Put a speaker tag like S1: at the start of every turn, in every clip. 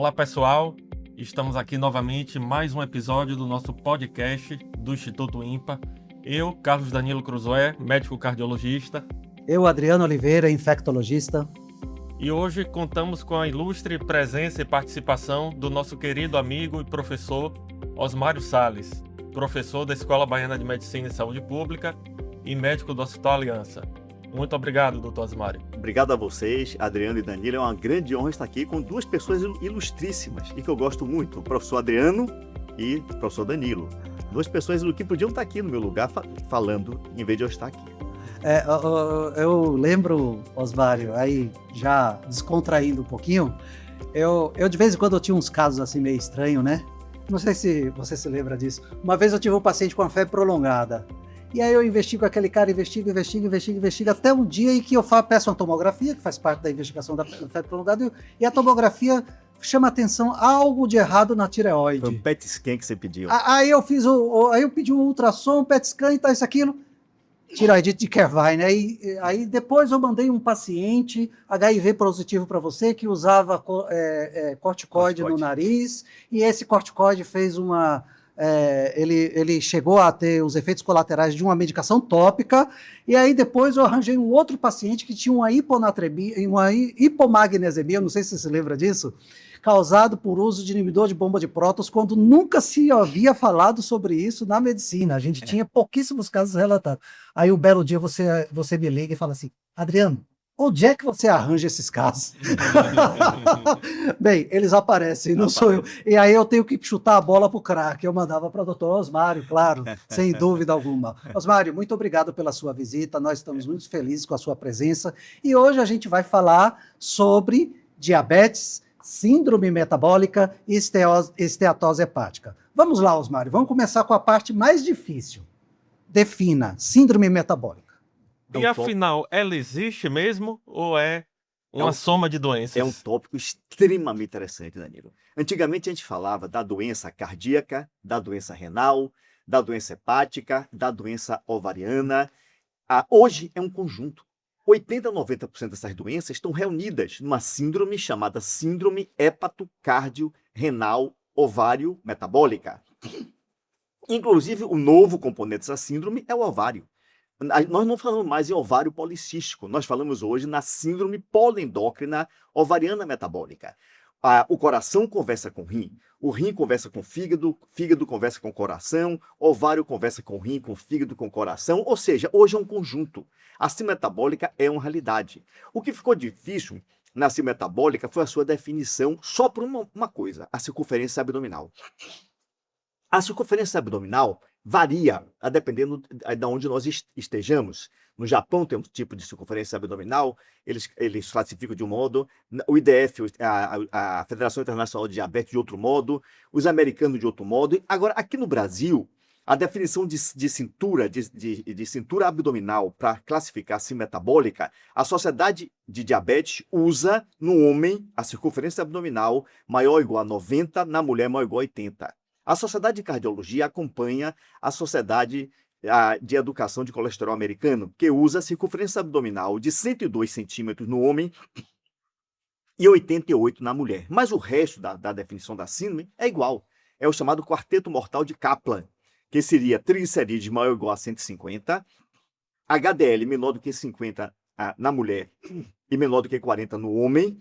S1: Olá pessoal, estamos aqui novamente em mais um episódio do nosso podcast do Instituto INPA. Eu, Carlos Danilo Cruzoé, médico cardiologista.
S2: Eu, Adriano Oliveira, infectologista.
S1: E hoje contamos com a ilustre presença e participação do nosso querido amigo e professor Osmário Salles, professor da Escola Baiana de Medicina e Saúde Pública e médico do Hospital Aliança. Muito obrigado, doutor Osmário.
S3: Obrigado a vocês, Adriano e Danilo. É uma grande honra estar aqui com duas pessoas ilustríssimas e que eu gosto muito, o professor Adriano e o professor Danilo. Duas pessoas que podiam estar aqui no meu lugar falando, em vez de eu estar aqui.
S2: Eu lembro, Osmário, aí já descontraindo um pouquinho, eu de vez em quando eu tinha uns casos assim meio estranhos, né? Não sei se você se lembra disso. Uma vez eu tive um paciente com uma febre prolongada. E aí eu investigo aquele cara, investigo, até um dia em que eu peço uma tomografia, que faz parte da investigação da febre prolongada, e a tomografia chama atenção algo de errado na tireoide.
S3: Foi um PET scan que você pediu.
S2: Aí eu pedi um ultrassom, um PET scan e tal, isso, aquilo. Tireoidite de Kervine. Aí depois eu mandei um paciente HIV positivo para você que usava corticoide no nariz, e esse corticoide fez uma... ele chegou a ter os efeitos colaterais de uma medicação tópica, e aí depois eu arranjei um outro paciente que tinha uma hipomagnesemia, não sei se você se lembra disso, causado por uso de inibidor de bomba de prótons, quando nunca se havia falado sobre isso na medicina. A gente tinha pouquíssimos casos relatados. Aí um belo dia você me liga e fala assim: Adriano, onde é que você arranja esses casos? Bem, eles aparecem, não sou eu. E aí eu tenho que chutar a bola para o craque. Eu mandava para o doutor Osmário, claro, sem dúvida alguma. Osmário, muito obrigado pela sua visita. Nós estamos muito felizes com a sua presença. E hoje a gente vai falar sobre diabetes, síndrome metabólica e esteatose hepática. Vamos lá, Osmário. Vamos começar com a parte mais difícil. Defina síndrome metabólica.
S1: E afinal, ela existe mesmo ou é uma soma de doenças?
S3: É um tópico extremamente interessante, Danilo. Antigamente a gente falava da doença cardíaca, da doença renal, da doença hepática, da doença ovariana. Hoje é um conjunto. 80% a 90% dessas doenças estão reunidas numa síndrome chamada síndrome hepato-cardio-renal-ovário-metabólica. Inclusive, o novo componente dessa síndrome é o ovário. Nós não falamos mais em ovário policístico, nós falamos hoje na síndrome poliendócrina ovariana metabólica. O coração conversa com o rim conversa com o fígado conversa com o coração, ovário conversa com o rim, com o fígado, com o coração, ou seja, hoje é um conjunto. A síndrome metabólica é uma realidade. O que ficou difícil na síndrome metabólica foi a sua definição só por uma coisa, a circunferência abdominal. A circunferência abdominal varia a dependendo de onde nós estejamos. No Japão tem um tipo de circunferência abdominal, eles classificam de um modo, o IDF, a Federação Internacional de Diabetes, de outro modo, os americanos de outro modo. Agora, aqui no Brasil, a definição de cintura abdominal para classificar a síndrome metabólica, a Sociedade de Diabetes usa no homem a circunferência abdominal maior ou igual a 90, na mulher maior ou igual a 80. A Sociedade de Cardiologia acompanha a Sociedade de Educação de Colesterol americano, que usa a circunferência abdominal de 102 centímetros no homem e 88 na mulher. Mas o resto da definição da síndrome é igual. É o chamado quarteto mortal de Kaplan, que seria triglicerídeos maior ou igual a 150, HDL menor do que 50 na mulher e menor do que 40 no homem,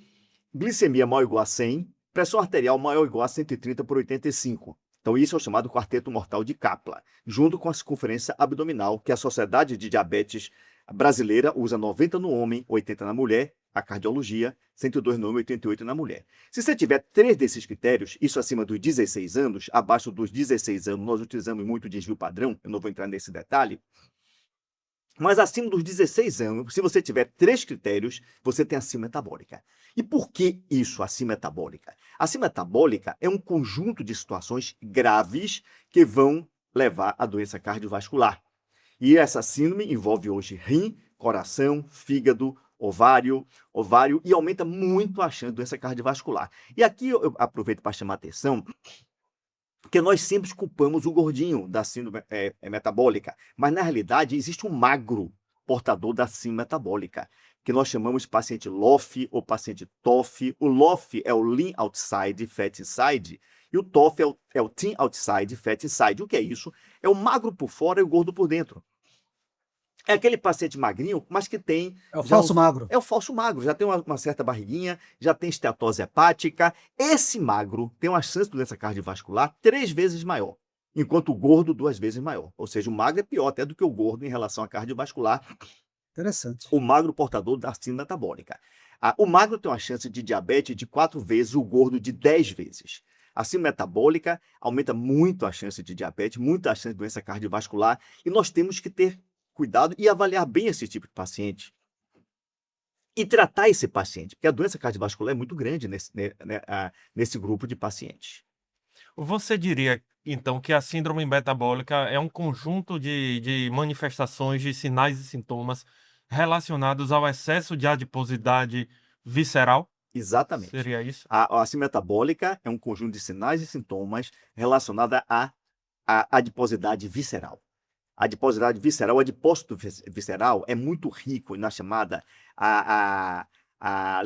S3: glicemia maior ou igual a 100, pressão arterial maior ou igual a 130 por 85. Então, isso é o chamado quarteto mortal de Kaplan, junto com a circunferência abdominal, que a Sociedade de Diabetes Brasileira usa 90 no homem, 80 na mulher, a cardiologia, 102 no homem, 88 na mulher. Se você tiver 3 desses critérios, isso acima dos 16 anos, abaixo dos 16 anos, nós utilizamos muito desvio padrão, eu não vou entrar nesse detalhe, mas acima dos 16 anos, se você tiver 3 critérios, você tem a síndrome metabólica. E por que isso, a síndrome metabólica? A síndrome metabólica é um conjunto de situações graves que vão levar à doença cardiovascular. E essa síndrome envolve hoje rim, coração, fígado, ovário e aumenta muito a chance de doença cardiovascular. E aqui eu aproveito para chamar a atenção porque nós sempre culpamos o gordinho da síndrome metabólica, mas na realidade existe um magro portador da síndrome metabólica, que nós chamamos de paciente LOF ou paciente TOF. O LOF é o Lean Outside, Fat Inside, e o TOF é o Thin Outside, Fat Inside. O que é isso? É o magro por fora e o gordo por dentro. É aquele paciente magrinho, mas que tem...
S2: É o falso magro.
S3: É o falso magro, já tem uma certa barriguinha, já tem esteatose hepática. Esse magro tem uma chance de doença cardiovascular 3 vezes maior, enquanto o gordo 2 vezes maior. Ou seja, o magro é pior até do que o gordo em relação à cardiovascular.
S2: Interessante.
S3: O magro portador da síndrome metabólica. O magro tem uma chance de diabetes de 4 vezes, o gordo de 10 vezes. A síndrome metabólica aumenta muito a chance de diabetes, muito a chance de doença cardiovascular, e nós temos que ter cuidado e avaliar bem esse tipo de paciente e tratar esse paciente, porque a doença cardiovascular é muito grande nesse grupo de pacientes.
S1: Você diria, então, que a síndrome metabólica é um conjunto de manifestações, de sinais e sintomas relacionados ao excesso de adiposidade visceral?
S3: Exatamente.
S1: Seria isso?
S3: A síndrome metabólica é um conjunto de sinais e sintomas relacionada à adiposidade visceral. A adiposidade visceral, o adipócito visceral é muito rico na chamada a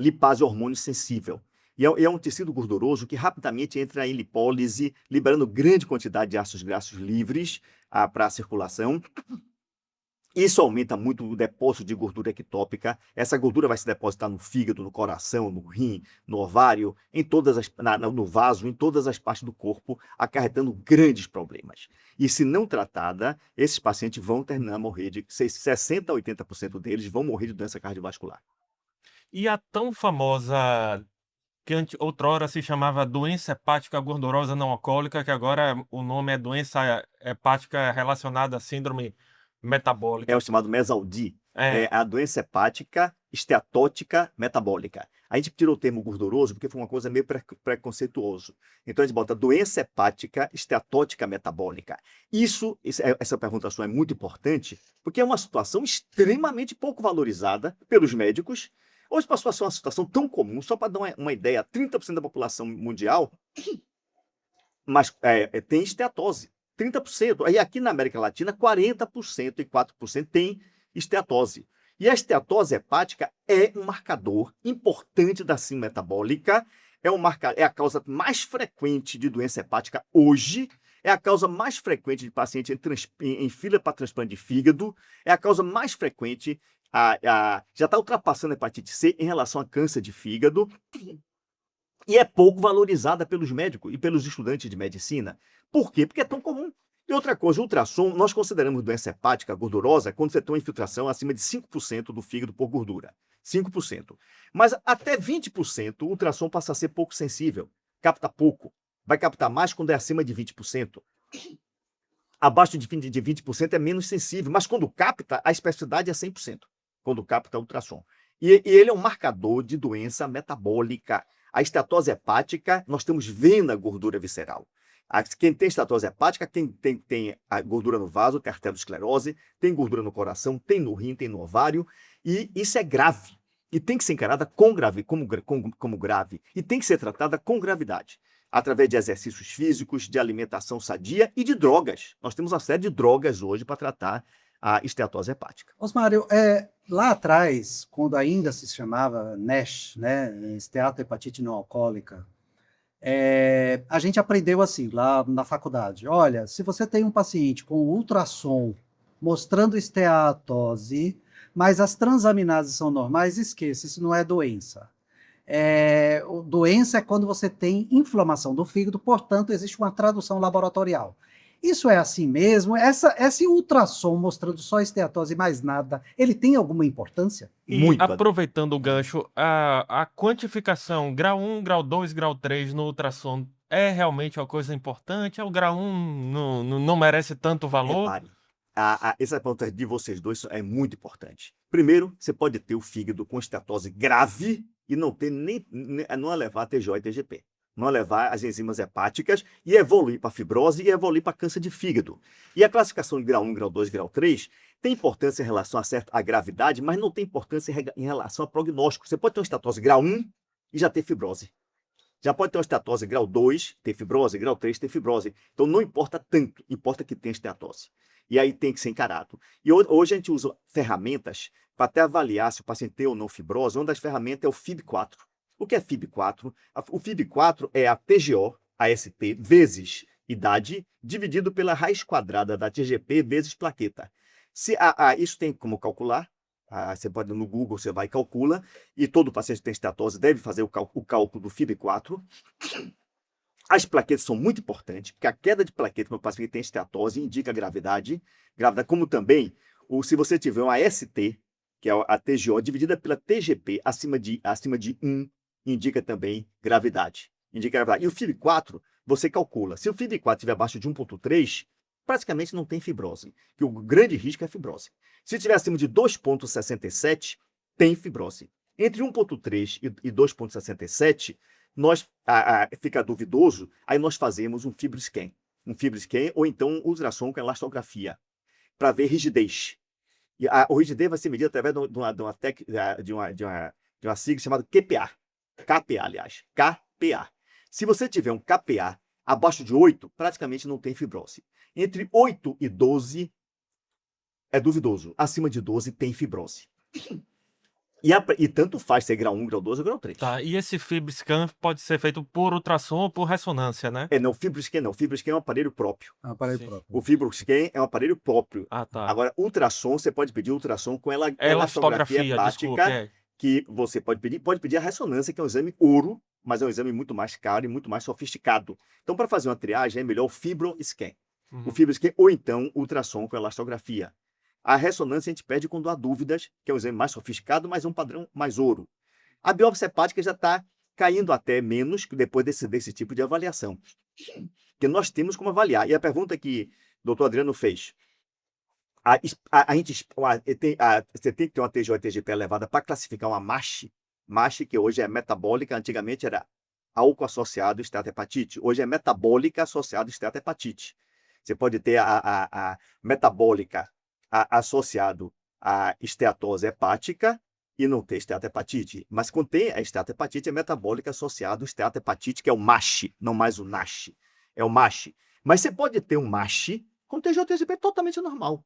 S3: lipase hormônio sensível. E é um tecido gorduroso que rapidamente entra em lipólise, liberando grande quantidade de ácidos graxos livres para a circulação. Isso aumenta muito o depósito de gordura ectópica. Essa gordura vai se depositar no fígado, no coração, no rim, no ovário, no vaso, em todas as partes do corpo, acarretando grandes problemas. E se não tratada, esses pacientes vão terminar a morrer, de 60% a 80% deles vão morrer de doença cardiovascular.
S1: E a tão famosa, que outrora se chamava doença hepática gordurosa não alcoólica, que agora o nome é doença hepática relacionada à síndrome metabólica.
S3: É o chamado MESALD,
S1: É.
S3: é a doença hepática esteatótica metabólica. A gente tirou o termo gorduroso porque foi uma coisa meio preconceituoso. Então a gente bota doença hepática esteatótica metabólica. Essa pergunta sua é muito importante, porque é uma situação extremamente pouco valorizada pelos médicos. Hoje passou a ser uma situação tão comum, só para dar uma ideia, 30% da população mundial tem esteatose. 30%. Aí aqui na América Latina, 40% e 4% tem esteatose. E a esteatose hepática é um marcador importante da síndrome metabólica, é a causa mais frequente de doença hepática hoje, é a causa mais frequente de paciente em fila para transplante de fígado, é a causa mais frequente, já está ultrapassando a hepatite C em relação a câncer de fígado, e é pouco valorizada pelos médicos e pelos estudantes de medicina. Por quê? Porque é tão comum. E outra coisa, o ultrassom, nós consideramos doença hepática gordurosa quando você tem uma infiltração acima de 5% do fígado por gordura. 5%. Mas até 20% o ultrassom passa a ser pouco sensível. Capta pouco. Vai captar mais quando é acima de 20%. Abaixo de 20% é menos sensível. Mas quando capta, a especificidade é 100%. Quando capta o ultrassom. E ele é um marcador de doença metabólica. A esteatose hepática, nós estamos vendo a gordura visceral. Quem tem esteatose hepática tem a gordura no vaso, tem arteriosclerose, tem gordura no coração, tem no rim, tem no ovário, e isso é grave. E tem que ser encarada como grave. E tem que ser tratada com gravidade, através de exercícios físicos, de alimentação sadia e de drogas. Nós temos uma série de drogas hoje para tratar a esteatose hepática.
S2: Osmário, lá atrás, quando ainda se chamava NASH, né, esteatohepatite não alcoólica, a gente aprendeu assim, lá na faculdade, olha, se você tem um paciente com ultrassom mostrando esteatose, mas as transaminases são normais, esqueça, isso não é doença. Doença é quando você tem inflamação do fígado, portanto, existe uma tradução laboratorial. Isso é assim mesmo? Esse ultrassom mostrando só esteatose e mais nada, ele tem alguma importância?
S1: E
S3: Muito.
S1: aproveitando o gancho, a quantificação grau 1, grau 2, grau 3 no ultrassom é realmente uma coisa importante? O grau 1 não merece tanto valor?
S3: Repare, essa pergunta de vocês dois é muito importante. Primeiro, você pode ter o fígado com esteatose grave e não levar a TJ e TGP. Não levar as enzimas hepáticas e evoluir para fibrose e evoluir para câncer de fígado. E a classificação de grau 1, grau 2, grau 3 tem importância em relação à gravidade, mas não tem importância em relação a prognóstico. Você pode ter uma esteatose grau 1 e já ter fibrose. Já pode ter uma esteatose grau 2, ter fibrose, grau 3, ter fibrose. Então não importa tanto, importa que tenha esteatose. E aí tem que ser encarado. E hoje a gente usa ferramentas para até avaliar se o paciente tem ou não fibrose. Uma das ferramentas é o FIB-4. O que é FIB-4? O FIB-4 é a TGO, AST, vezes idade, dividido pela raiz quadrada da TGP vezes plaqueta. Isso tem como calcular. Você pode no Google, você vai e calcula, e todo paciente que tem esteatose deve fazer o cálculo do FIB-4. As plaquetas são muito importantes, porque a queda de plaqueta no paciente que tem esteatose indica gravidade, como também, se você tiver uma ST, que é a TGO, dividida pela TGP acima de 1, indica também gravidade. E o FIB-4, você calcula. Se o FIB-4 estiver abaixo de 1,3, praticamente não tem fibrose, que o grande risco é fibrose. Se estiver acima de 2,67, tem fibrose. Entre 1,3 e 2,67, fica duvidoso, aí nós fazemos um FibroScan. Um FibroScan ou então um ultrassom com elastografia, para ver rigidez. E a rigidez vai ser medida através de uma sigla chamada QPA. KPA, aliás. KPA. Se você tiver um KPA abaixo de 8, praticamente não tem fibrose. Entre 8 e 12 é duvidoso. Acima de 12 tem fibrose. E tanto faz ser grau 1, grau 2 ou grau 3.
S1: Tá, e esse FibroScan pode ser feito por ultrassom ou por ressonância, né?
S3: Não, o FibroScan não. O FibroScan é um aparelho próprio.
S2: É um aparelho
S1: Sim.
S2: próprio.
S3: O FibroScan é um aparelho próprio.
S1: Ah, tá.
S3: Agora, ultrassom, você pode pedir ultrassom com elastografia
S1: Elastografia,
S3: hepática,
S1: desculpe,
S3: que você pode pedir a ressonância, que é um exame ouro, mas é um exame muito mais caro e muito mais sofisticado. Então, para fazer uma triagem, é melhor o FibroScan.
S1: Uhum.
S3: O FibroScan ou então ultrassom com elastografia. A ressonância a gente pede quando há dúvidas, que é um exame mais sofisticado, mas é um padrão mais ouro. A biópsia hepática já está caindo até menos depois desse tipo de avaliação. Que nós temos como avaliar. E a pergunta que o doutor Adriano fez, você tem que ter uma TGO e TGP elevada para classificar uma MASH, que hoje é metabólica, antigamente era álcool associado esteatohepatite, hoje é metabólica associado esteatohepatite. Você pode ter a metabólica associado à esteatose hepática e não ter esteatohepatite. Mas quando tem a esteatohepatite, é metabólica associado à esteatohepatite, que é o MASH, não mais o NASH. É o MASH. Mas você pode ter um MASH com TGO-TGP totalmente normal.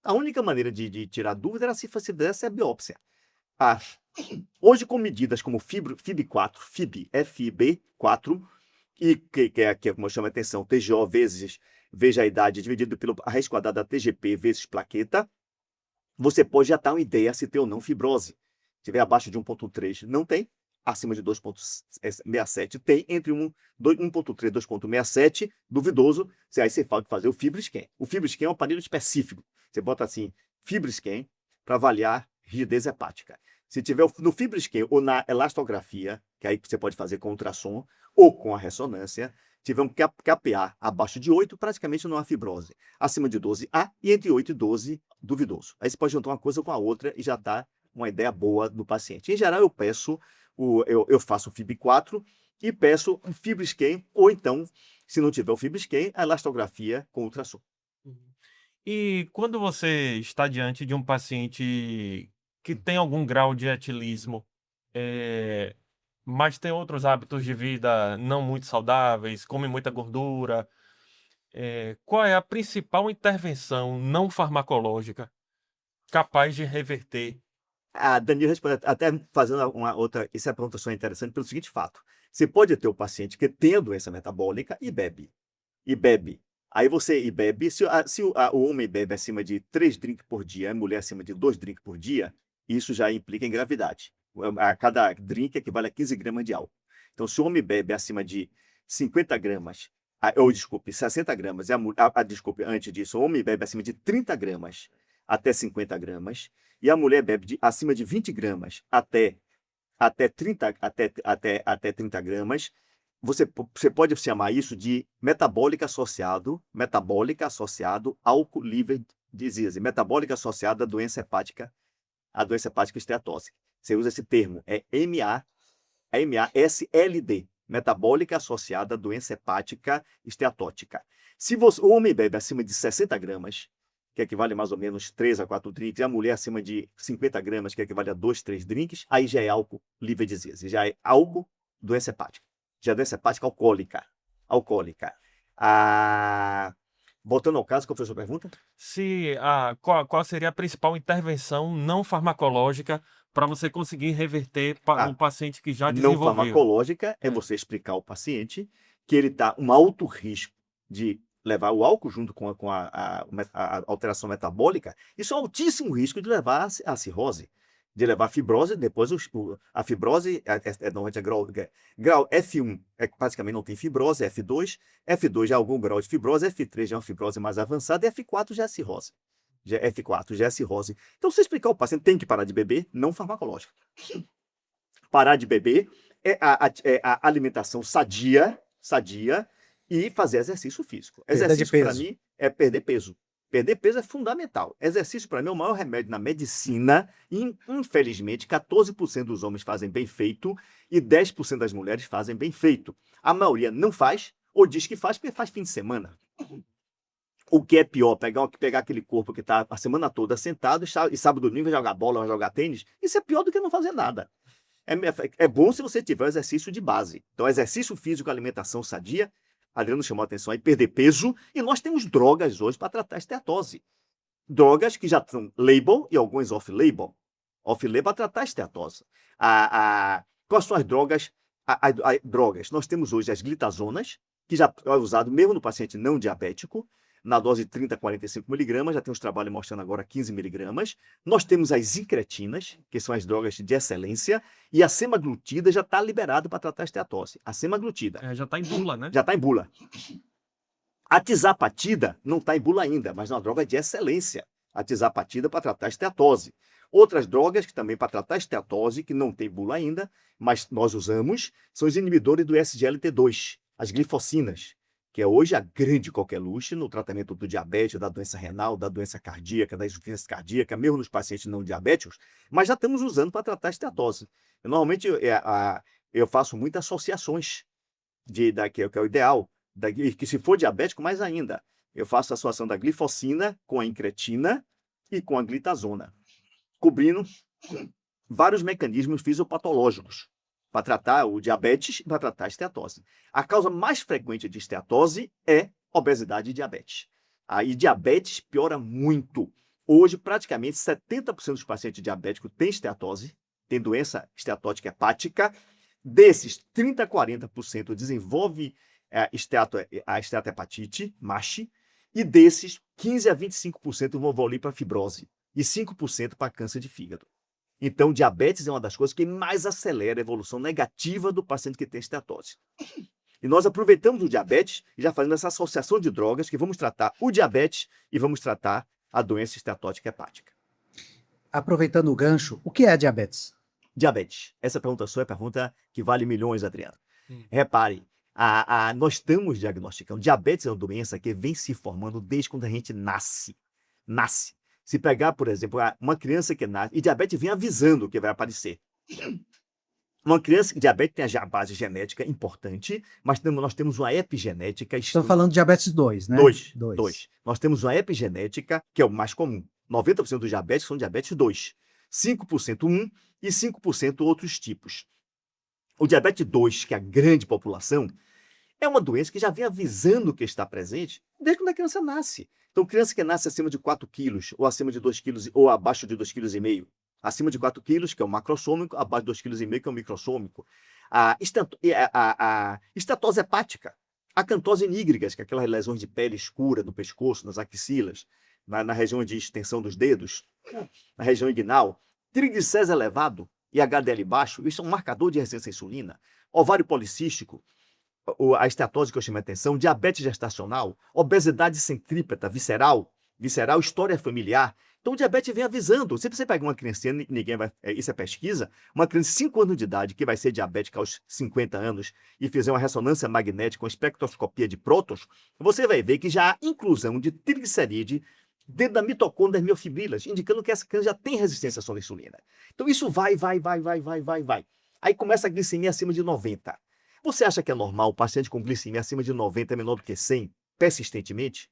S3: A única maneira de tirar dúvida era se fizesse a biópsia. Hoje, com medidas como FIB-4, FIB-4, e que é como eu chamo a atenção, TGO vezes, veja a idade, dividido pela raiz quadrada da TGP vezes plaqueta, você pode já dar uma ideia se tem ou não fibrose. Se tiver abaixo de 1,3, não tem. Acima de 2,67 tem. Entre 1,3 e 2,67, duvidoso. Aí você fala de fazer o FibroScan. O FibroScan é um aparelho específico. Você bota assim, FibroScan, para avaliar rigidez hepática. Se tiver no FibroScan ou na elastografia, que aí você pode fazer com ultrassom ou com a ressonância, tiver um KPA abaixo de 8, praticamente não há fibrose. Acima de 12 há, e entre 8 e 12, duvidoso. Aí você pode juntar uma coisa com a outra e já dá uma ideia boa do paciente. Em geral, eu faço o FIB-4 e peço um FibroScan, ou então, se não tiver o FibroScan, a elastografia com ultrassom.
S1: E quando você está diante de um paciente que tem algum grau de etilismo, mas tem outros hábitos de vida não muito saudáveis, come muita gordura, qual é a principal intervenção não farmacológica capaz de reverter?
S3: Danilo responde, até fazendo uma outra, essa pergunta só é interessante pelo seguinte fato. Você pode ter o paciente que tem a doença metabólica e bebe. Aí você bebe, se o homem bebe acima de 3 drinks por dia, a mulher acima de 2 drinks por dia, isso já implica em gravidade. Cada drink equivale a 15 gramas de álcool. Então, se o homem bebe acima de 50 gramas, 60 gramas, antes disso, o homem bebe acima de 30 gramas até 50 gramas, e a mulher bebe acima de 20 gramas até 30 gramas, você pode chamar isso de metabólica associado álcool liver disease, metabólica associada à doença hepática esteatótica. Você usa esse termo, é MASLD, metabólica associada à doença hepática esteatótica. Se o homem bebe acima de 60 gramas, que equivale a mais ou menos 3 a 4 drinks, e a mulher acima de 50 gramas, que equivale a 2, 3 drinks, aí já é álcool liver disease, já é álcool, doença hepática. Já é doença hepática alcoólica. Voltando ao caso, qual foi a sua pergunta?
S1: Qual seria a principal intervenção não farmacológica para você conseguir reverter um
S3: Ah,
S1: paciente que já
S3: não
S1: desenvolveu?
S3: farmacológica é
S1: É.
S3: você explicar ao paciente que ele está um alto risco de levar o álcool junto com a alteração metabólica. Isso é um altíssimo risco de levar a cirrose, de levar a fibrose. Depois a fibrose normalmente é grau F1, basicamente não tem fibrose, F2 já é algum grau de fibrose, F3 já é uma fibrose mais avançada e F4 já é cirrose. F4 já é cirrose. Então, se explicar ao paciente tem que parar de beber, não farmacológica. Parar de beber é a alimentação sadia e fazer exercício físico.
S2: Perda de
S3: Exercício, para
S2: peso.
S3: mim, é perder peso. Perder peso é fundamental. Exercício, para mim, é o maior remédio na medicina e, infelizmente, 14% dos homens fazem bem feito e 10% das mulheres fazem bem feito. A maioria não faz ou diz que faz porque faz fim de semana. O que é pior, pegar aquele corpo que está a semana toda sentado e sábado e domingo vai jogar bola, vai jogar tênis, isso é pior do que não fazer nada. É bom se você tiver exercício de base. Então, exercício físico, alimentação sadia. Adriano chamou a atenção aí, perder peso. E nós temos drogas hoje para tratar esteatose. Drogas que já são label e algumas off-label. Off-label para tratar esteatose. Quais são as drogas? Drogas. Nós temos hoje as glitazonas, que já é usado mesmo no paciente não diabético, na dose de 30 a 45 miligramas, já tem uns trabalhos mostrando agora 15 miligramas. Nós temos as incretinas, que são as drogas de excelência, e a semaglutida já está liberado para tratar a esteatose. A semaglutida.
S1: Já está em bula, né?
S3: Já está em bula. A tizapatida não está em bula ainda, mas é uma droga de excelência. A tizapatida para tratar a esteatose. Outras drogas que também para tratar a esteatose, que não tem bula ainda, mas nós usamos, são os inibidores do SGLT2, as glifocinas, que é hoje a grande coqueluche no tratamento do diabetes, da doença renal, da doença cardíaca, da insuficiência cardíaca, mesmo nos pacientes não diabéticos, mas já estamos usando para tratar a esteatose. Normalmente eu faço muitas associações, que é o ideal, que se for diabético, mais ainda. Eu faço a associação da glifocina com a incretina e com a glitazona, cobrindo vários mecanismos fisiopatológicos para tratar o diabetes e para tratar a esteatose. A causa mais frequente de esteatose é obesidade e diabetes. Aí diabetes piora muito. Hoje, praticamente 70% dos pacientes diabéticos têm esteatose, têm doença esteatótica hepática. Desses, 30 a 40% desenvolve a esteatohepatite, MASH, e desses, 15 a 25% vão evoluir para fibrose e 5% para câncer de fígado. Então, diabetes é uma das coisas que mais acelera a evolução negativa do paciente que tem esteatose. E nós aproveitamos o diabetes e já fazemos essa associação de drogas que vamos tratar o diabetes e vamos tratar a doença esteatótica hepática.
S2: Aproveitando o gancho, o que é diabetes?
S3: Diabetes. Essa pergunta sua é pergunta que vale milhões, Adriano. Repare, nós estamos diagnosticando. Diabetes é uma doença que vem se formando desde quando a gente nasce. Se pegar, por exemplo, uma criança que nasce, e diabetes vem avisando que vai aparecer. Uma criança que diabetes tem a base genética importante, mas nós temos uma epigenética.
S2: Estamos falando de diabetes 2, né?
S3: 2. Nós temos uma epigenética, que é o mais comum. 90% dos diabetes são diabetes 2. 5% 1 e 5% outros tipos. O diabetes 2, que é a grande população, é uma doença que já vem avisando que está presente desde quando a criança nasce. Então, criança que nasce acima de 4 quilos, ou acima de 2 quilos, ou abaixo de 2,5 kg. Acima de 4 quilos, que é o macrossômico, abaixo de 2,5 kg, que é o microssômico. A estatose hepática. A cantose nígrigas, que é aquelas lesões de pele escura no pescoço, nas axilas, na região de extensão dos dedos, na região inguinal. Triglicérides elevado e HDL baixo, isso é um marcador de resistência à insulina. Ovário policístico, a esteatose que eu chamei a atenção, diabetes gestacional, obesidade centrípeta, visceral, história familiar. Então o diabetes vem avisando. Se você pega uma criancinha, isso é pesquisa, uma criança de 5 anos de idade que vai ser diabética aos 50 anos e fizer uma ressonância magnética com espectroscopia de prótons, você vai ver que já há inclusão de triglicerídeo dentro da mitocôndria das miofibrilas, indicando que essa criança já tem resistência à insulina. Então isso vai. Aí começa a glicemia acima de 90. Você acha que é normal o paciente com glicemia acima de 90 é menor do que 100, persistentemente?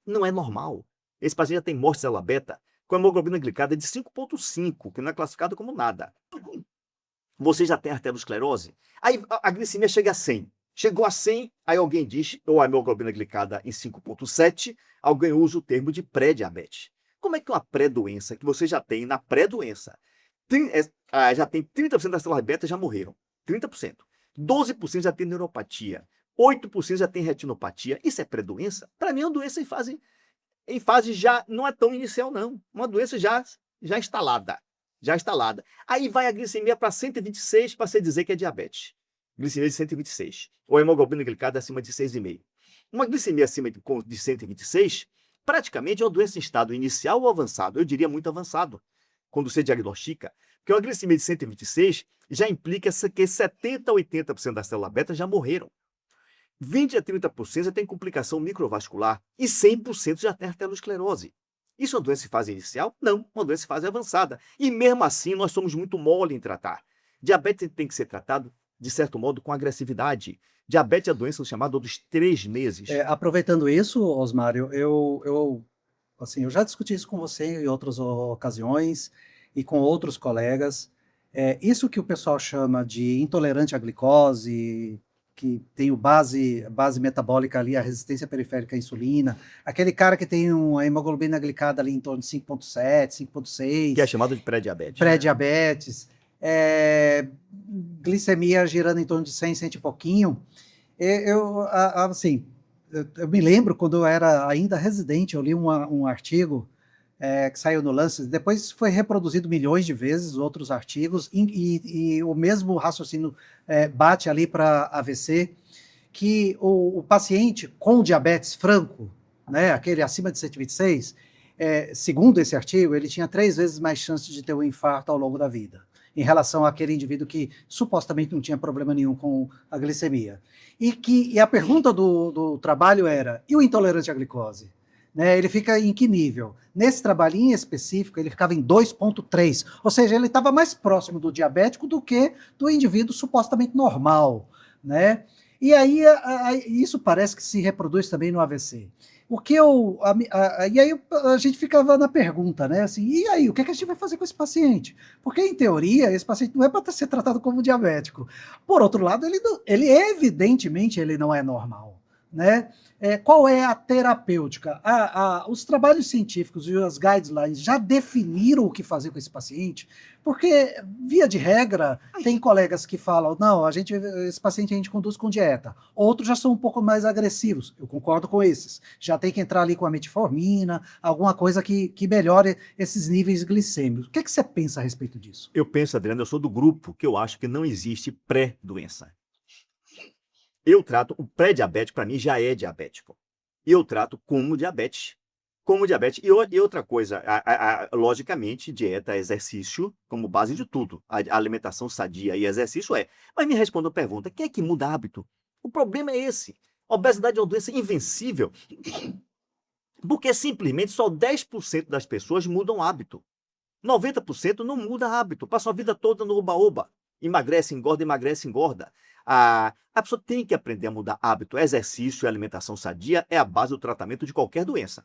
S3: Não é normal. Esse paciente já tem morte célula beta, com a hemoglobina glicada de 5,5, que não é classificado como nada. Você já tem arteriosclerose? Aí a glicemia chega a 100. Chegou a 100, aí alguém diz, ou a hemoglobina glicada em 5,7, alguém usa o termo de pré-diabetes. Como é que uma pré-doença, que você já tem na pré-doença, já tem 30% das células beta já morreram, 30%. 12% já tem neuropatia, 8% já tem retinopatia. Isso é pré-doença? Para mim é uma doença em fase já não é tão inicial, não. Uma doença já instalada. Já instalada. Aí vai a glicemia para 126 para você dizer que é diabetes. Glicemia de 126. Ou hemoglobina glicada acima de 6,5. Uma glicemia acima de 126, praticamente é uma doença em estado inicial ou avançado. Eu diria muito avançado, quando você diagnostica. Porque uma glicemia de 126 já implica que 70% a 80% das células beta já morreram. 20% a 30% já tem complicação microvascular e 100% já tem arteriosclerose. Isso é uma doença em fase inicial? Não, uma doença em fase avançada. E mesmo assim, nós somos muito mole em tratar. Diabetes tem que ser tratado, de certo modo, com agressividade. Diabetes é a doença chamada dos 3 meses.
S2: Aproveitando isso, Osmário, eu já discuti isso com você em outras ocasiões e com outros colegas. Isso que o pessoal chama de intolerante à glicose, que tem base metabólica ali, a resistência periférica à insulina, aquele cara que tem uma hemoglobina glicada ali em torno de 5,7, 5,6.
S3: Que é chamado de pré-diabetes.
S2: Pré-diabetes, glicemia girando em torno de 100, 100 e pouquinho. Eu me lembro quando eu era ainda residente, eu li um artigo que saiu no Lancet, depois foi reproduzido milhões de vezes, outros artigos, e o mesmo raciocínio bate ali para AVC, que o paciente com diabetes franco, né, aquele acima de 126, segundo esse artigo, ele tinha 3 vezes mais chance de ter um infarto ao longo da vida, em relação àquele indivíduo que supostamente não tinha problema nenhum com a glicemia. E a pergunta do trabalho era, e o intolerante à glicose? Né, ele fica em que nível? Nesse trabalhinho específico, ele ficava em 2,3, ou seja, ele estava mais próximo do diabético do que do indivíduo supostamente normal, né? E aí isso parece que se reproduz também no AVC. E aí a gente ficava na pergunta, né? Assim, e aí, o que a gente vai fazer com esse paciente? Porque, em teoria, esse paciente não é para ser tratado como diabético. Por outro lado, ele evidentemente ele não é normal, né? Qual é a terapêutica? Os trabalhos científicos e as guidelines já definiram o que fazer com esse paciente, porque, via de regra, tem colegas que falam, não, esse paciente a gente conduz com dieta. Outros já são um pouco mais agressivos, eu concordo com esses. Já tem que entrar ali com a metformina, alguma coisa que melhore esses níveis glicêmicos. O que você pensa a respeito disso?
S3: Eu penso, Adriano, eu sou do grupo que eu acho que não existe pré-doença. Eu trato, o pré-diabetes para mim já é diabético. Eu trato como diabetes. Como diabetes. E outra coisa, logicamente, dieta, exercício, como base de tudo. A alimentação sadia e exercício Mas me responda a pergunta, quem é que muda hábito? O problema é esse. A obesidade é uma doença invencível. Porque simplesmente só 10% das pessoas mudam hábito. 90% não muda hábito. Passam a vida toda no oba-oba. Emagrece, engorda, emagrece, engorda. A pessoa tem que aprender a mudar hábito. Exercício e alimentação sadia é a base do tratamento de qualquer doença.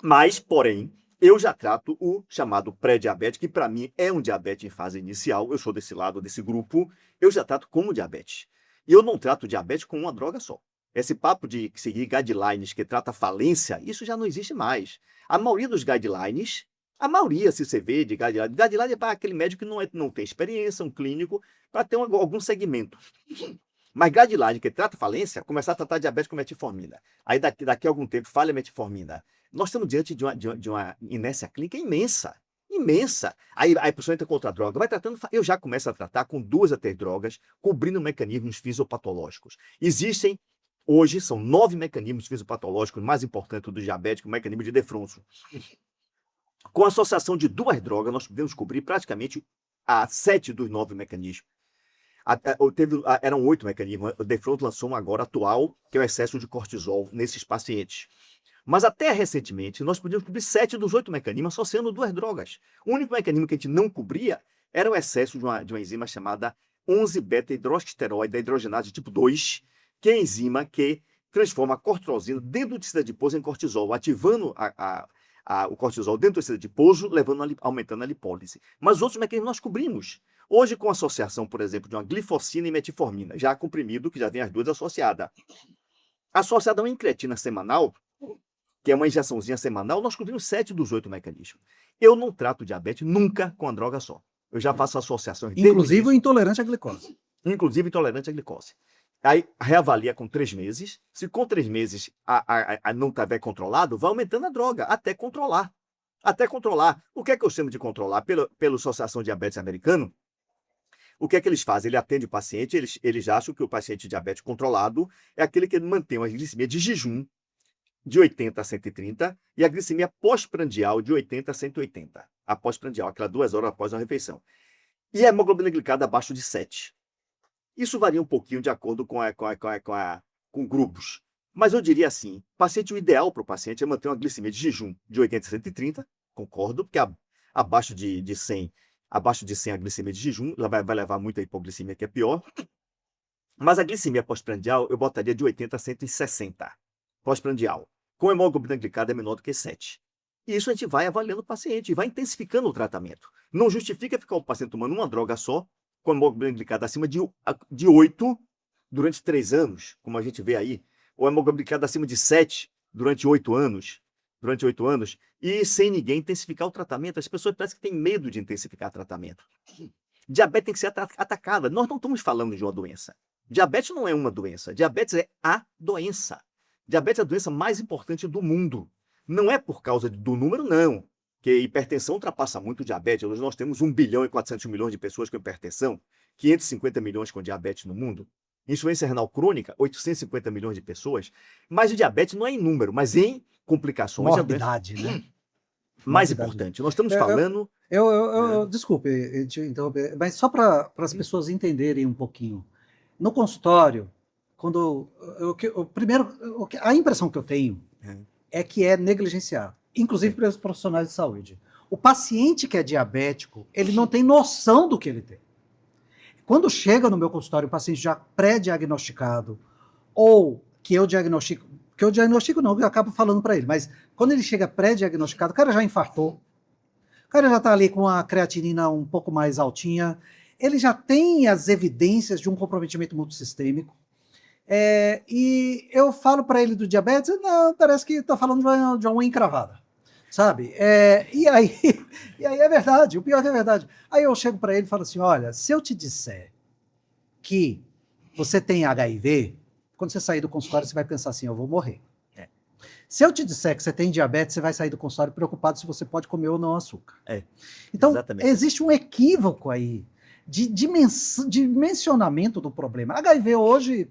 S3: Mas, porém, eu já trato o chamado pré-diabetes, que para mim é um diabetes em fase inicial. Eu sou desse lado, desse grupo. Eu já trato como diabetes. E eu não trato diabetes com uma droga só. Esse papo de seguir guidelines que trata falência, isso já não existe mais. A maioria dos guidelines... A maioria, se você vê, de guideline é para aquele médico que não tem experiência, um clínico, para ter algum segmento. Mas guideline que trata falência, começar a tratar diabetes com metformina. Aí daqui a algum tempo falha a metformina. Nós estamos diante de uma inércia clínica imensa. Imensa. Aí a pessoa entra com outra droga, vai tratando, eu já começo a tratar com 2 a 3 drogas, cobrindo mecanismos fisiopatológicos. Existem, hoje, são 9 mecanismos fisiopatológicos mais importantes do diabético, o mecanismo de Defronso. Com a associação de 2 drogas, nós podemos cobrir praticamente 7 dos 9 mecanismos. Eram 8 mecanismos. O Defronto lançou um agora atual, que é o excesso de cortisol nesses pacientes. Mas até recentemente, nós podíamos cobrir 7 dos 8 mecanismos associando 2 drogas. O único mecanismo que a gente não cobria era o excesso de uma enzima chamada 11-beta-hidroxisteroide hidrogenase tipo 2, que é a enzima que transforma a cortisona dentro do tecido adiposo em cortisol, ativando o cortisol dentro do tecido adiposo, aumentando a lipólise. Mas outros mecanismos nós cobrimos. Hoje, com a associação, por exemplo, de uma glifosina e metformina, já comprimido, que já vem as duas associadas. Associada a uma incretina semanal, que é uma injeçãozinha semanal, nós cobrimos 7 dos 8 mecanismos. Eu não trato diabetes nunca com a droga só. Eu já faço associações.
S2: Inclusive o intolerante à glicose.
S3: Inclusive intolerante à glicose. Aí reavalia com 3 meses. Se com 3 meses não estiver controlado, vai aumentando a droga, até controlar. Até controlar. O que é que eu chamo de controlar? Pela Associação Diabetes Americano, o que é que eles fazem? Ele atende o paciente, eles acham que o paciente diabético controlado é aquele que mantém uma glicemia de jejum de 80 a 130 e a glicemia pós-prandial de 80 a 180. A pós-prandial, aquelas 2 horas após a refeição. E a hemoglobina glicada abaixo de 7. Isso varia um pouquinho de acordo com grupos. Mas eu diria assim, o ideal para o paciente é manter uma glicemia de jejum de 80 a 130, concordo, porque abaixo de 100 a glicemia de jejum, ela vai levar muito a hipoglicemia, que é pior. Mas a glicemia pós-prandial eu botaria de 80 a 160, pós-prandial. Com hemoglobina glicada é menor do que 7. E isso a gente vai avaliando o paciente e vai intensificando o tratamento. Não justifica ficar o paciente tomando uma droga só, com hemoglobina glicada acima de 8 durante 3 anos, como a gente vê aí, ou hemoglobina glicada acima de 7 durante 8 anos, e sem ninguém intensificar o tratamento. As pessoas parecem que têm medo de intensificar o tratamento. Diabetes tem que ser atacada. Nós não estamos falando de uma doença. Diabetes não é uma doença. Diabetes é a doença. Diabetes é a doença mais importante do mundo. Não é por causa do número, não. Que hipertensão ultrapassa muito o diabetes. Hoje nós temos 1 bilhão e 400 milhões de pessoas com hipertensão, 550 milhões com diabetes no mundo. Insuficiência renal crônica, 850 milhões de pessoas. Mas o diabetes não é em número, mas em complicações.
S2: Morbidade, né?
S3: Mais
S2: Morbidade.
S3: importante. Nós estamos falando...
S2: Desculpe te interromper, mas só para as pessoas entenderem um pouquinho. No consultório, a impressão que eu tenho é que é negligenciado, inclusive pelos profissionais de saúde. O paciente que é diabético, ele não tem noção do que ele tem. Quando chega no meu consultório o paciente já pré-diagnosticado, ou que eu diagnostico não, eu acabo falando para ele, mas quando ele chega pré-diagnosticado, o cara já infartou, o cara já está ali com a creatinina um pouco mais altinha, ele já tem as evidências de um comprometimento multissistêmico, e eu falo para ele do diabetes, não, parece que está falando de uma unha encravada, sabe? E aí é verdade, o pior é que é verdade. Aí eu chego para ele e falo assim, olha, se eu te disser que você tem HIV, quando você sair do consultório você vai pensar assim, eu vou morrer. Se eu te disser que você tem diabetes, você vai sair do consultório preocupado se você pode comer ou não açúcar. Então, exatamente. Existe um equívoco aí de dimensionamento do problema. HIV hoje...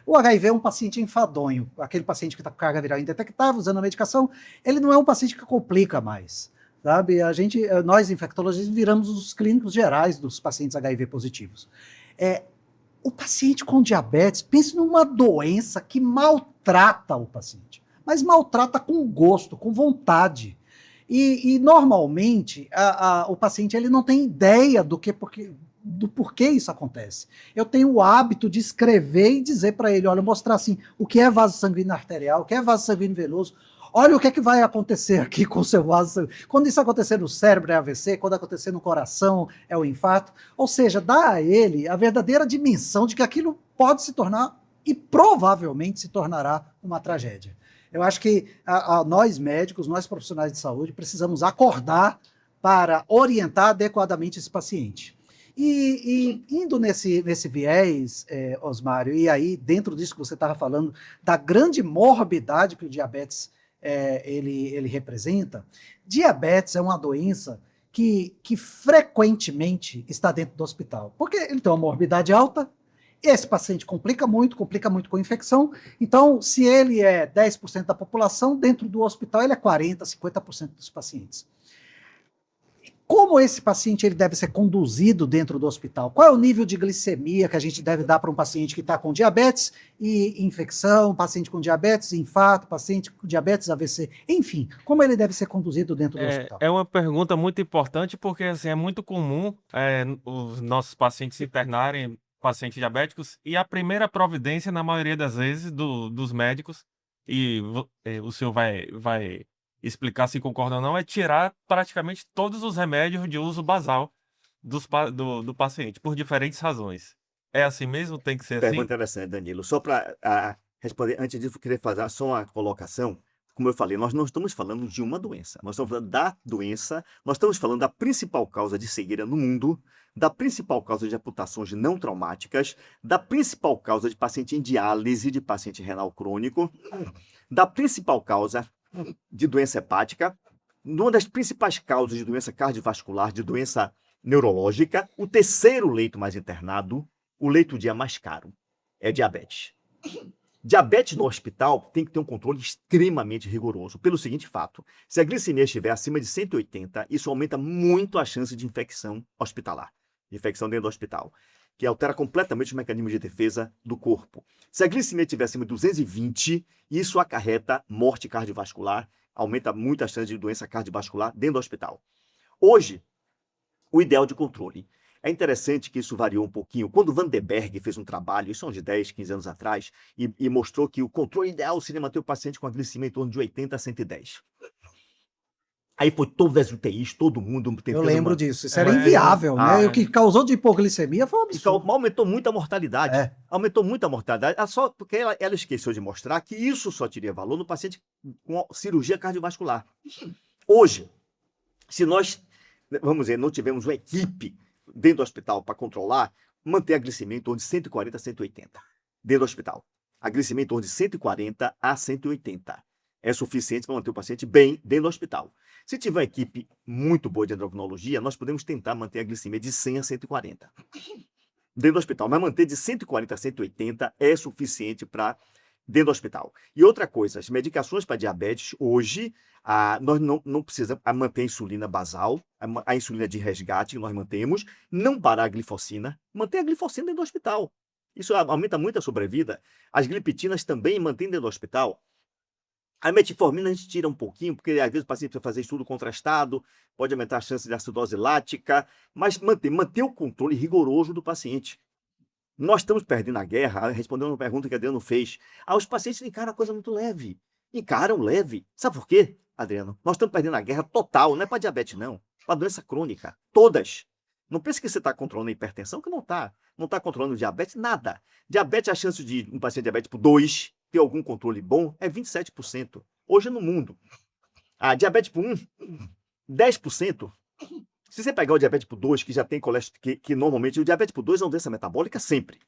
S2: O HIV é um paciente enfadonho, aquele paciente que está com carga viral indetectável, usando a medicação, ele não é um paciente que complica mais, sabe? Nós infectologistas viramos os clínicos gerais dos pacientes HIV positivos. O paciente com diabetes, pense numa doença que maltrata o paciente, mas maltrata com gosto, com vontade. E normalmente o paciente ele não tem ideia do porquê isso acontece. Eu tenho o hábito de escrever e dizer para ele, olha, mostrar assim, o que é vaso sanguíneo arterial, o que é vaso sanguíneo venoso, olha o que é que vai acontecer aqui com o seu vaso sanguíneo. Quando isso acontecer no cérebro é AVC, quando acontecer no coração é o infarto, ou seja, dá a ele a verdadeira dimensão de que aquilo pode se tornar e provavelmente se tornará uma tragédia. Eu acho que nós médicos, nós profissionais de saúde, precisamos acordar para orientar adequadamente esse paciente. E indo nesse viés, Osmário, e aí dentro disso que você estava falando, da grande morbidade que o diabetes ele representa, diabetes é uma doença que frequentemente está dentro do hospital, porque ele tem uma morbidade alta, esse paciente complica muito com infecção, então se ele é 10% da população, dentro do hospital ele é 40%, 50% dos pacientes. Como esse paciente ele deve ser conduzido dentro do hospital? Qual é o nível de glicemia que a gente deve dar para um paciente que está com diabetes e infecção, paciente com diabetes, infarto, paciente com diabetes, AVC, enfim, como ele deve ser conduzido dentro do hospital?
S1: É uma pergunta muito importante porque assim, é muito comum os nossos pacientes se internarem, pacientes diabéticos, e a primeira providência, na maioria das vezes, dos médicos, e o senhor vai explicar se concorda ou não, é tirar praticamente todos os remédios de uso basal do paciente, por diferentes razões. É assim mesmo? Tem que ser
S3: Pergunta
S1: assim?
S3: interessante, Danilo. Só para responder, antes disso, eu queria fazer só uma colocação. Como eu falei, nós não estamos falando de uma doença, nós estamos falando da doença, nós estamos falando da principal causa de cegueira no mundo, da principal causa de amputações não traumáticas, da principal causa de paciente em diálise, de paciente renal crônico, da principal causa de doença hepática, uma das principais causas de doença cardiovascular, de doença neurológica, o terceiro leito mais internado, o leito dia mais caro, é diabetes. Diabetes no hospital tem que ter um controle extremamente rigoroso, pelo seguinte fato: se a glicemia estiver acima de 180, isso aumenta muito a chance de infecção hospitalar, de infecção dentro do hospital, que altera completamente os mecanismos de defesa do corpo. Se a glicemia estiver acima de 220, isso acarreta morte cardiovascular, aumenta muito a chance de doença cardiovascular dentro do hospital. Hoje, o ideal de controle. É interessante que isso variou um pouquinho. Quando Van den Berg fez um trabalho, isso é de 10, 15 anos atrás, e mostrou que o controle ideal seria manter o paciente com a glicemia em torno de 80 a 110. Aí foi todas as UTIs, todo mundo tentando...
S2: Eu lembro disso. Isso era inviável, né? O que causou de hipoglicemia foi um absurdo.
S3: Aumentou muito a mortalidade.
S2: É.
S3: Aumentou muito a mortalidade. Só porque ela esqueceu de mostrar que isso só teria valor no paciente com cirurgia cardiovascular. Hoje, se nós, vamos dizer, não tivermos uma equipe dentro do hospital para controlar, manter a glicemia em torno de 140 a 180 dentro do hospital. A glicemia em torno de 140 a 180 é suficiente para manter o paciente bem dentro do hospital. Se tiver uma equipe muito boa de endocrinologia, nós podemos tentar manter a glicemia de 100 a 140 dentro do hospital, mas manter de 140 a 180 é suficiente para dentro do hospital. E outra coisa, as medicações para diabetes, hoje, nós não precisamos manter a insulina basal, a insulina de resgate nós mantemos, não parar a glifosina, manter a glifosina dentro do hospital. Isso aumenta muito a sobrevida. As glipitinas também mantêm dentro do hospital. A metformina a gente tira um pouquinho, porque às vezes o paciente precisa fazer estudo contrastado, pode aumentar a chance de acidose lática, mas manter o controle rigoroso do paciente. Nós estamos perdendo a guerra, respondendo uma pergunta que a Adriano fez. Os pacientes encaram a coisa muito leve. Encaram leve. Sabe por quê, Adriano? Nós estamos perdendo a guerra total, não é para diabetes, não. Para doença crônica. Todas. Não pense que você está controlando a hipertensão, que não está. Não está controlando o diabetes, nada. Diabetes, a chance de um paciente diabético 2 ter algum controle bom é 27%. Hoje no mundo. A diabetes tipo 1, 10%. Se você pegar o diabetes tipo 2, que já tem colesterol, que normalmente o diabetes tipo 2 é uma doença metabólica sempre,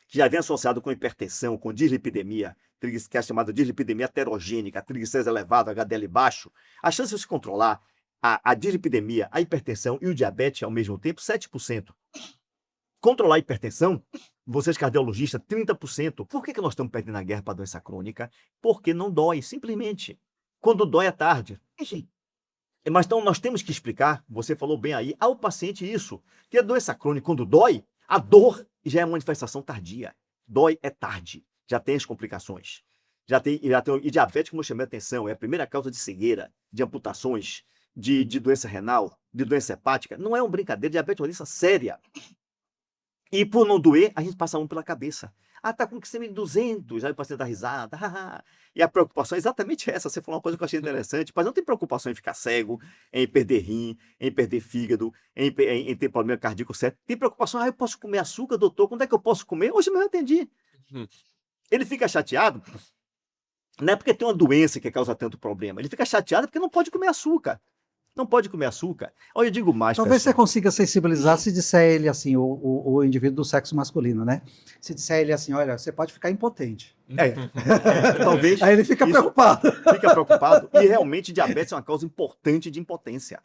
S3: que já vem associado com hipertensão, com dislipidemia, que é chamada dislipidemia heterogênica, triglicéridos elevados, HDL baixo, a chance de você controlar a dislipidemia, a hipertensão e o diabetes ao mesmo tempo, 7%. Controlar a hipertensão, vocês cardiologistas, 30%. Por que nós estamos perdendo a guerra para a doença crônica? Porque não dói, simplesmente. Quando dói é tarde. Mas então nós temos que explicar, você falou bem aí, ao paciente isso, que a doença crônica, quando dói, a dor já é uma manifestação tardia. Dói é tarde, já tem as complicações. E diabetes, como eu chamei a atenção, é a primeira causa de cegueira, de amputações, de doença renal, de doença hepática. Não é uma brincadeira, diabetes é uma doença séria. E por não doer, a gente passa pela cabeça. Tá com glicemia de 200, aí o paciente dá risada. E a preocupação é exatamente essa. Você falou uma coisa que eu achei interessante, mas não tem preocupação em ficar cego, em perder rim, em perder fígado, em ter problema cardíaco sério. Tem preocupação, eu posso comer açúcar, doutor, quando é que eu posso comer? Hoje mesmo eu entendi. Ele fica chateado, não é porque tem uma doença que causa tanto problema. Ele fica chateado porque não pode comer açúcar. Não pode comer açúcar. Olha, eu digo mais,
S2: Talvez
S3: pessoal.
S2: você consiga sensibilizar se disser ele assim, o indivíduo do sexo masculino, né? Se disser ele assim, olha, você pode ficar impotente.
S3: Talvez.
S2: Aí ele fica preocupado.
S3: Fica preocupado. E realmente diabetes é uma causa importante de impotência.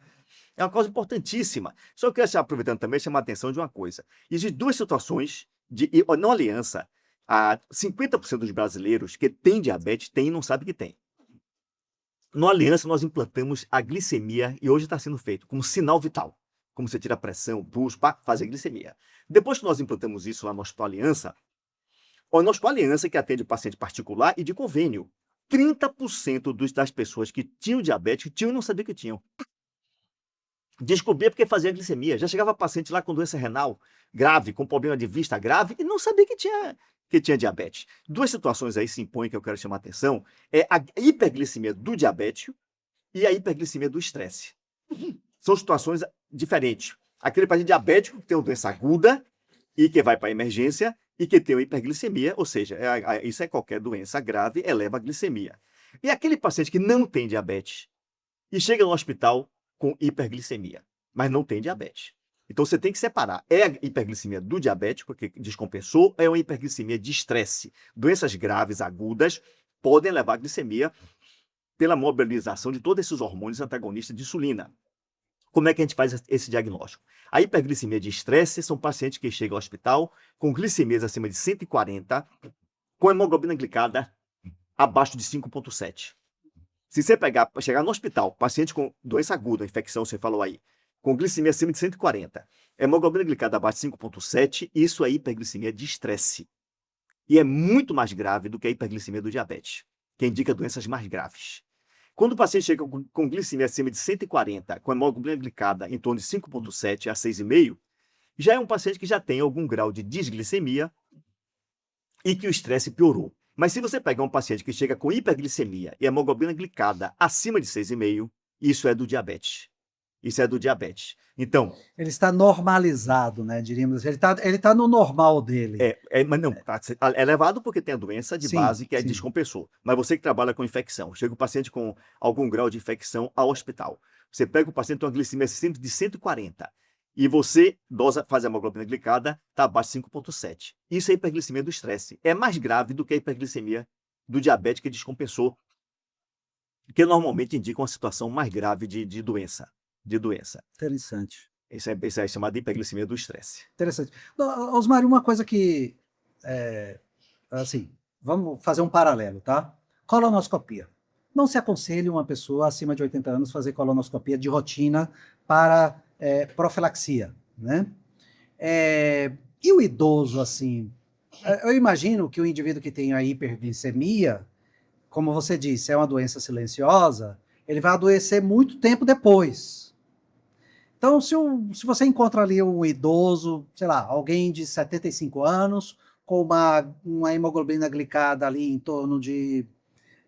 S3: É uma causa importantíssima. Só que eu quero, aproveitando também, chamar a atenção de uma coisa. Existem duas situações de não aliança. 50% dos brasileiros que têm diabetes têm e não sabem que têm. No Aliança, nós implantamos a glicemia, e hoje está sendo feito como sinal vital. Como você tira a pressão, o pulso, para fazer glicemia. Depois que nós implantamos isso lá no Hospital Aliança, o Hospital Aliança que atende paciente particular e de convênio, 30% das pessoas que tinham diabetes, tinham e não sabiam que tinham. Descobria porque fazia glicemia. Já chegava paciente lá com doença renal grave, com problema de vista grave, e não sabia que tinha diabetes. Duas situações aí se impõem que eu quero chamar a atenção. É a hiperglicemia do diabético e a hiperglicemia do estresse. São situações diferentes. Aquele paciente diabético que tem uma doença aguda e que vai para a emergência e que tem uma hiperglicemia, ou seja, isso é qualquer doença grave, eleva a glicemia. E aquele paciente que não tem diabetes e chega no hospital com hiperglicemia, mas não tem diabetes. Então você tem que separar. É a hiperglicemia do diabético, que descompensou, ou é uma hiperglicemia de estresse. Doenças graves, agudas, podem levar a glicemia pela mobilização de todos esses hormônios antagonistas de insulina. Como é que a gente faz esse diagnóstico? A hiperglicemia de estresse são pacientes que chegam ao hospital com glicemias acima de 140, com hemoglobina glicada abaixo de 5,7. Se você chegar no hospital, paciente com doença aguda, infecção, você falou aí, com glicemia acima de 140, hemoglobina glicada abaixo de 5,7, isso é hiperglicemia de estresse. E é muito mais grave do que a hiperglicemia do diabetes, que indica doenças mais graves. Quando o paciente chega com glicemia acima de 140, com hemoglobina glicada em torno de 5,7 a 6,5, já é um paciente que já tem algum grau de desglicemia e que o estresse piorou. Mas se você pegar um paciente que chega com hiperglicemia e hemoglobina glicada acima de 6,5, isso é do diabetes. Isso é do diabetes. Então,
S2: Ele está normalizado, né? Diríamos. Ele tá no normal dele.
S3: mas não, é elevado porque tem a doença de
S2: Sim,
S3: base que
S2: sim.
S3: descompensou. Mas você que trabalha com infecção, chega o paciente com algum grau de infecção ao hospital. Você pega o paciente com uma glicemia de 140 e você faz a hemoglobina glicada, está abaixo de 5,7. Isso é hiperglicemia do estresse. É mais grave do que a hiperglicemia do diabetes que descompensou, que normalmente indica uma situação mais grave de doença.
S2: Interessante.
S3: Isso é chamado de hiperglicemia do estresse.
S2: Interessante. Osmar, uma coisa que, assim, vamos fazer um paralelo, tá? Colonoscopia. Não se aconselha uma pessoa acima de 80 anos fazer colonoscopia de rotina para profilaxia, né? E o idoso, assim, eu imagino que o indivíduo que tem a hiperglicemia, como você disse, é uma doença silenciosa, ele vai adoecer muito tempo depois. Então, se você encontra ali um idoso, sei lá, alguém de 75 anos, com uma hemoglobina glicada ali em torno de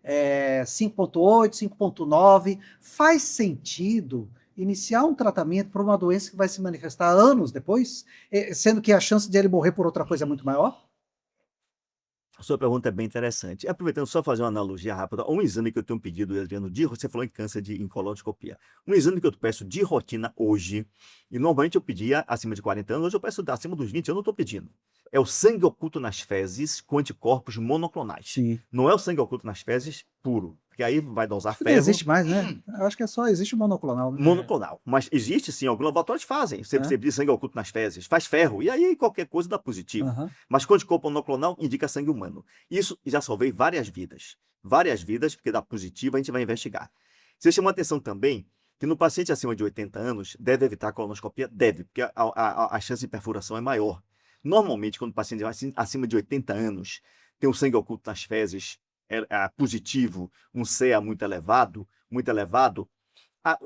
S2: 5,8, 5,9, faz sentido iniciar um tratamento para uma doença que vai se manifestar anos depois, sendo que a chance de ele morrer por outra coisa é muito maior?
S3: A sua pergunta é bem interessante. Aproveitando só fazer uma analogia rápida, um exame que eu tenho pedido, Adriano, você falou em câncer em colonoscopia. Um exame que eu peço de rotina hoje, e normalmente eu pedia acima de 40 anos, hoje eu peço acima dos 20, eu não estou pedindo. É o sangue oculto nas fezes com anticorpos monoclonais.
S2: Sim.
S3: Não é o sangue oculto nas fezes puro, porque aí vai dosar
S2: Isso
S3: ferro.
S2: não existe mais, né? Eu acho que existe o monoclonal, né?
S3: Monoclonal. Mas existe sim, alguns laboratórios fazem. Você pedir sangue oculto nas fezes, faz ferro, e aí qualquer coisa dá positivo.
S2: Uhum.
S3: Mas com anticorpo monoclonal indica sangue humano. Isso já salvei várias vidas. Várias vidas, porque dá positivo, a gente vai investigar. Você chamou a atenção também que no paciente acima de 80 anos deve evitar a colonoscopia? Deve, porque a chance de perfuração é maior. Normalmente, quando o paciente acima de 80 anos tem um sangue oculto nas fezes positivo, um CA muito elevado,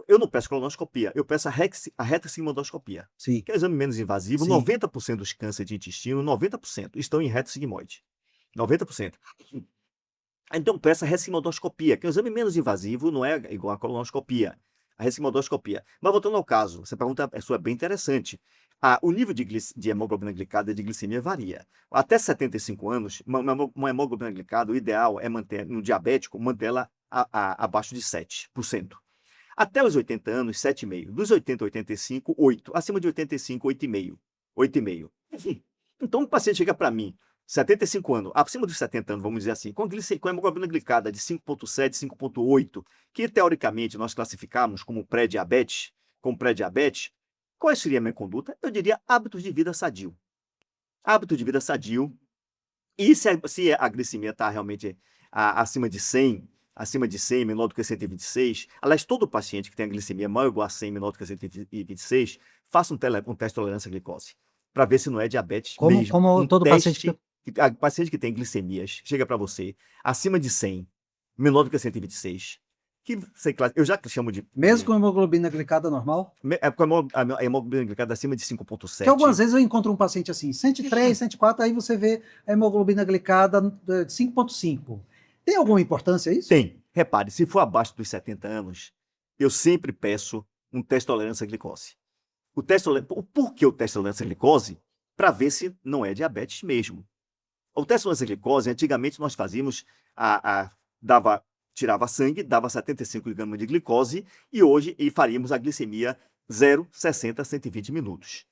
S3: eu não peço colonoscopia, eu peço a retossigmoidoscopia,
S2: Sim.
S3: que é um exame menos invasivo.
S2: Sim.
S3: 90% dos cânceres de intestino, 90% estão em reto sigmoide. 90%. Então, peço a retossigmoidoscopia, que é um exame menos invasivo, não é igual a colonoscopia. A retossigmoidoscopia. Mas voltando ao caso, essa pergunta sua é bem interessante. O nível de hemoglobina glicada e de glicemia varia. Até 75 anos, uma hemoglobina glicada, o ideal é manter, no diabético, mantê-la abaixo de 7%. Até os 80 anos, 7,5%. Dos 80 a 85, 8%. Acima de 85, 8,5%. 8,5%. Então, um paciente chega para mim, 75 anos, acima dos 70 anos, vamos dizer assim, com hemoglobina glicada de 5,7, 5,8, que teoricamente nós classificamos como pré-diabetes, qual seria a minha conduta? Eu diria hábitos de vida sadio. Hábito de vida sadio. E se a glicemia está realmente acima de 100, menor do que 126, aliás, todo paciente que tem a glicemia maior ou igual a 100, menor do que 126, faça um teste de tolerância à glicose, para ver se não é diabetes mesmo.
S2: Como todo paciente
S3: paciente que tem glicemias, chega para você, acima de 100, menor do que 126, eu já chamo de...
S2: Mesmo com hemoglobina glicada normal?
S3: Com a hemoglobina glicada acima de 5,7.
S2: Porque algumas vezes eu encontro um paciente assim, 103, 104, aí você vê a hemoglobina glicada de 5,5. Tem alguma importância isso?
S3: Tem. Repare, se for abaixo dos 70 anos, eu sempre peço um teste de tolerância à glicose. Por que o teste de tolerância à glicose? Para ver se não é diabetes mesmo. O teste de tolerância à glicose, antigamente nós fazíamos, tirava sangue, dava 75 gramas de glicose, e hoje faríamos a glicemia 0, 60, 120 minutos.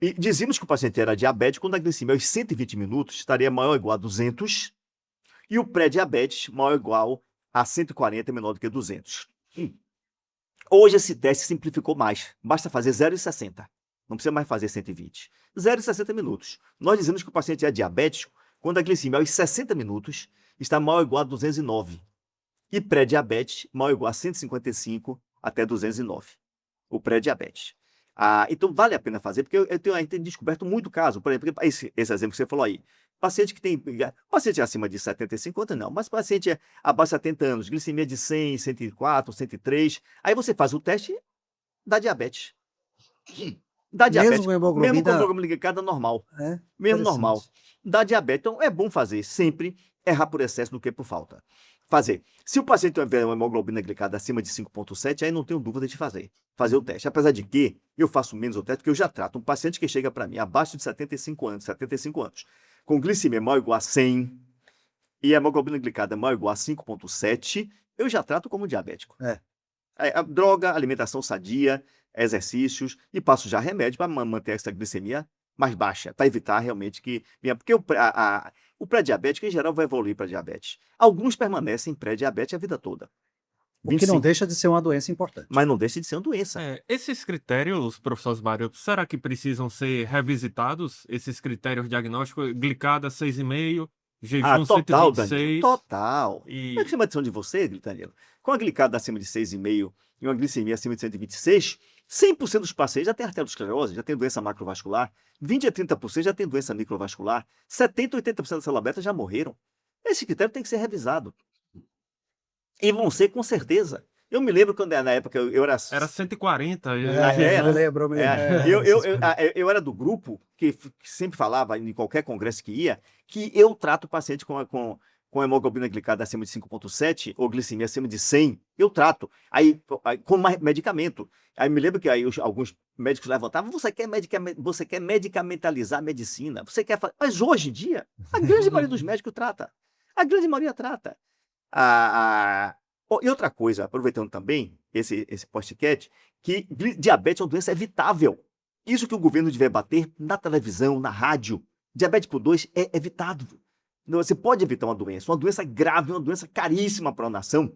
S3: E dizíamos que o paciente era diabético quando a glicemia aos 120 minutos estaria maior ou igual a 200, e o pré-diabetes maior ou igual a 140, menor do que 200. Hoje esse teste simplificou mais. Basta fazer 0,60. Não precisa mais fazer 120. 0,60 minutos. Nós dizemos que o paciente é diabético quando a glicemia aos 60 minutos está maior ou igual a 209. E pré-diabetes maior ou igual a 155 até 209. O pré-diabetes. Então vale a pena fazer, porque eu tenho descoberto muito caso. Por exemplo, esse exemplo que você falou aí. Paciente acima de 75 anos, não, mas paciente abaixo de 70 anos, glicemia de 100, 104, 103, aí você faz o teste, dá diabetes. Dá diabetes.
S2: Mesmo com
S3: hemoglobina glicada normal. Mesmo normal. Dá diabetes. Então é bom fazer sempre, errar por excesso do que por falta. Fazer. Se o paciente tiver uma hemoglobina glicada acima de 5,7, aí não tenho dúvida de fazer o teste. Apesar de que eu faço menos o teste, porque eu já trato um paciente que chega para mim abaixo de 75 anos, com glicemia maior ou igual a 100 e a hemoglobina glicada maior ou igual a 5,7, eu já trato como diabético. A droga, alimentação sadia, exercícios e passo já remédio para manter essa glicemia mais baixa, para evitar realmente que... Porque o pré-diabético, em geral, vai evoluir para diabetes. Alguns permanecem pré-diabetes a vida toda.
S2: O que não deixa de ser uma doença importante.
S3: Mas não deixa de ser uma doença.
S1: Esses critérios, professor Osmário, será que precisam ser revisitados? Esses critérios diagnósticos, glicada 6,5, jejum
S3: total,
S1: 126...
S3: Danilo, total. Como é que chama a atenção de você, Danilo? Com a glicada acima de 6,5 e uma glicemia acima de 126, 100% dos pacientes já tem arteriosclerose, já tem doença macrovascular, 20 a 30% já tem doença microvascular, 70 a 80% da célula beta já morreram. Esse critério tem que ser revisado. E vão ser com certeza. Eu me lembro quando, na época, eu era...
S1: Era 140.
S2: Eu lembro mesmo.
S3: Eu era do grupo que sempre falava, em qualquer congresso que ia, que eu trato o paciente com hemoglobina glicada acima de 5,7 ou glicemia acima de 100, eu trato. Aí com medicamento. Aí me lembro que aí alguns médicos levantavam, você quer medicamentalizar a medicina, você quer fazer... Mas hoje em dia, a grande maioria dos médicos trata. A grande maioria trata. E outra coisa, aproveitando também esse podcast, que diabetes é uma doença evitável. Isso que o governo deve bater na televisão, na rádio. Diabetes tipo 2 é evitável. Você pode evitar uma doença grave, uma doença caríssima para a nação.